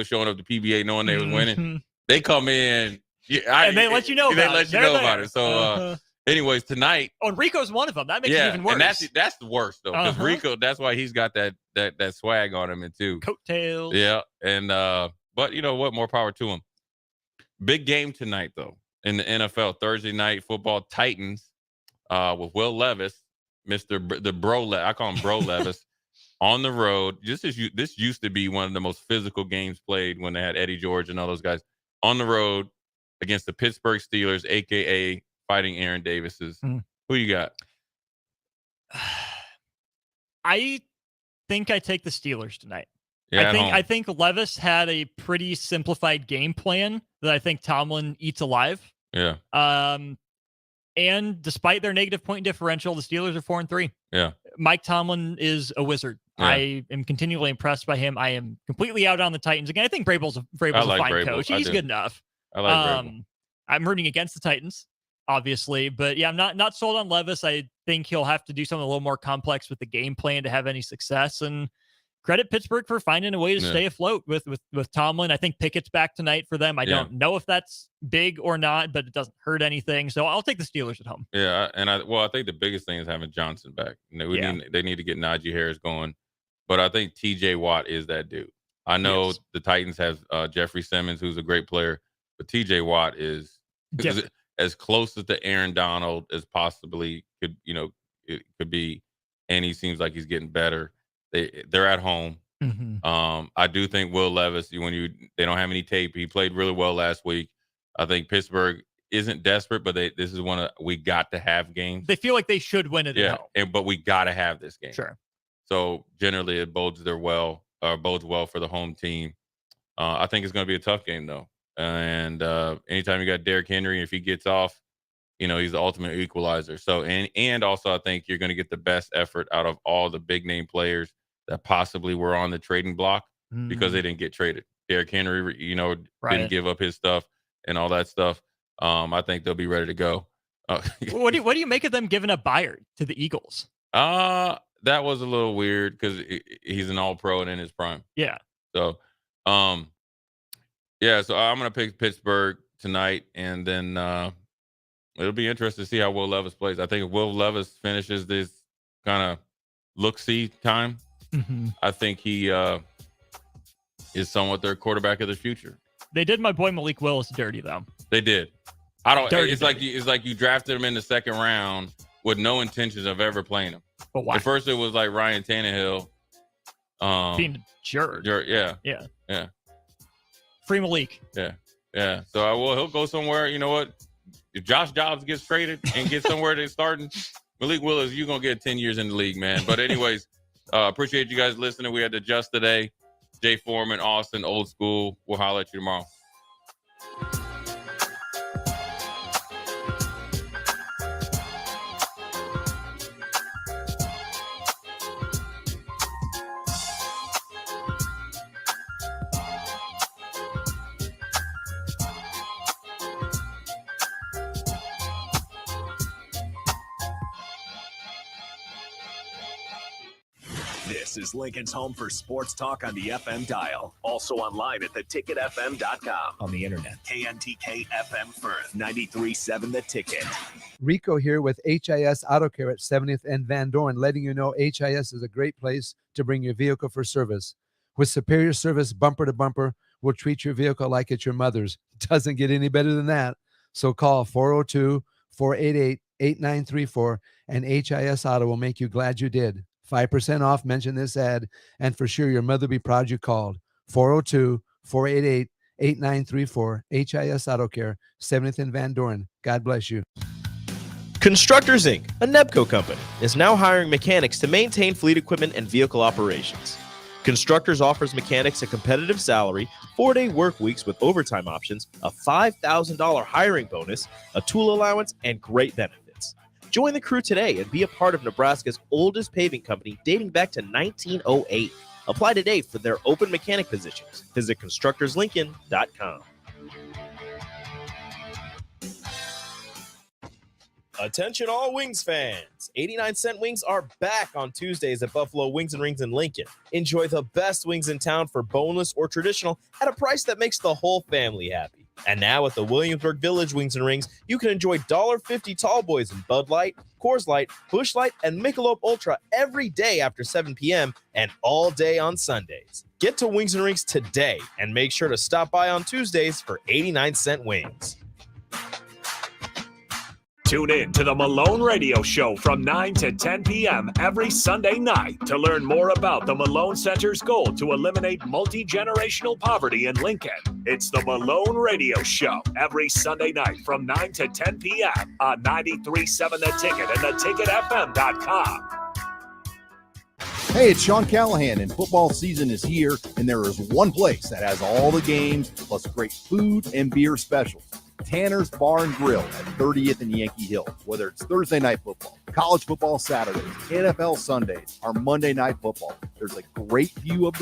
showing up to PBA knowing they was winning, they come in and they let you know about it. So, anyways, tonight. Oh, and Rico's one of them. That makes it even worse. And that's the worst though, because Rico, that's why he's got that swag on him too. Coattails. Yeah, and but you know what? More power to him. Big game tonight though in the NFL. Thursday night football. Titans with Will Levis, I call him Bro Levis. On the road, this used to be one of the most physical games played when they had Eddie George and all those guys on the road against the Pittsburgh Steelers, aka Fighting Aaron Davis's. Who you got? I think I take the Steelers tonight. Yeah, I think Levis had a pretty simplified game plan that I think Tomlin eats alive. Yeah. And despite their negative point differential, the Steelers are 4-3. Yeah. Mike Tomlin is a wizard. Yeah. I am continually impressed by him. I am completely out on the Titans. Again, I think Vrabel's a fine coach. He's good enough. I like Vrabel. I'm rooting against the Titans, obviously. But yeah, I'm not sold on Levis. I think he'll have to do something a little more complex with the game plan to have any success. And credit Pittsburgh for finding a way to stay afloat with Tomlin. I think Pickett's back tonight for them. I don't know if that's big or not, but it doesn't hurt anything. So I'll take the Steelers at home. Yeah, and I think the biggest thing is having Johnson back. They need to get Najee Harris going. But I think TJ Watt is that dude. I know the Titans have Jeffrey Simmons, who's a great player, but TJ Watt is as close to Aaron Donald as possibly could be, and he seems like he's getting better. They're at home. I do think Will Levis, they don't have any tape. He played really well last week. I think Pittsburgh isn't desperate, but this is one of we got to have games. They feel like they should win it at home. But we got to have this game. Sure. So generally, it bodes well for the home team. I think it's going to be a tough game though. And anytime you got Derrick Henry, if he gets off, he's the ultimate equalizer. So and also I think you're going to get the best effort out of all the big name players that possibly were on the trading block because they didn't get traded. Derrick Henry, didn't give up his stuff and all that stuff. I think they'll be ready to go. What do you make of them giving up Byard to the Eagles? That was a little weird because he's an all-pro and in his prime. Yeah. So, so I'm gonna pick Pittsburgh tonight, and then it'll be interesting to see how Will Levis plays. I think if Will Levis finishes this kind of look-see time, I think he is somewhat their quarterback of the future. They did my boy Malik Willis dirty though. They did. It's like you drafted him in the second round with no intentions of ever playing him. But why? At first, it was like Ryan Tannehill, Being a jerk. Yeah. Yeah. Yeah. Free Malik. Yeah. Yeah. So he'll go somewhere. You know what? If Josh Dobbs gets traded and gets somewhere they're starting, Malik Willis, you're going to get 10 years in the league, man. But anyways, appreciate you guys listening. We had to adjust today. Jay Foreman, Austin, Old School. We'll holler at you tomorrow. This is Lincoln's home for sports talk on the FM dial. Also online at theticketfm.com. On the internet, KNTK FM Firth, 93.7 The Ticket. Rico here with HIS Auto Care at 70th and Van Dorn, letting you know HIS is a great place to bring your vehicle for service. With superior service bumper to bumper, we'll treat your vehicle like it's your mother's. Doesn't get any better than that. So call 402-488-8934 and HIS Auto will make you glad you did. 5% off, mention this ad, and for sure your mother will be proud you called. 402-488-8934, HIS Auto Care, 70th and Van Dorn. God bless you. Constructors, Inc., a Nebco company, is now hiring mechanics to maintain fleet equipment and vehicle operations. Constructors offers mechanics a competitive salary, 4-day work weeks with overtime options, a $5,000 hiring bonus, a tool allowance, and great benefits. Join the crew today and be a part of Nebraska's oldest paving company dating back to 1908. Apply today for their open mechanic positions. Visit constructorslincoln.com. Attention all Wings fans. 89-cent wings are back on Tuesdays at Buffalo Wings and Rings in Lincoln. Enjoy the best wings in town for boneless or traditional at a price that makes the whole family happy. And now at the Williamsburg Village Wings and Rings, you can enjoy $1.50 tall boys in Bud Light, Coors Light, Busch Light, and Michelob Ultra every day after 7 p.m. and all day on Sundays. Get to Wings and Rings today and make sure to stop by on Tuesdays for 89-cent wings. Tune in to the Malone Radio Show from 9 to 10 p.m. every Sunday night to learn more about the Malone Center's goal to eliminate multi-generational poverty in Lincoln. It's the Malone Radio Show every Sunday night from 9 to 10 p.m. on 93.7 The Ticket and theticketfm.com. Hey, it's Sean Callahan, and football season is here, and there is one place that has all the games, plus great food and beer specials. Tanner's Bar and Grill at 30th and Yankee Hill. Whether it's Thursday night football, college football Saturdays, NFL Sundays, or Monday night football, there's a great view of the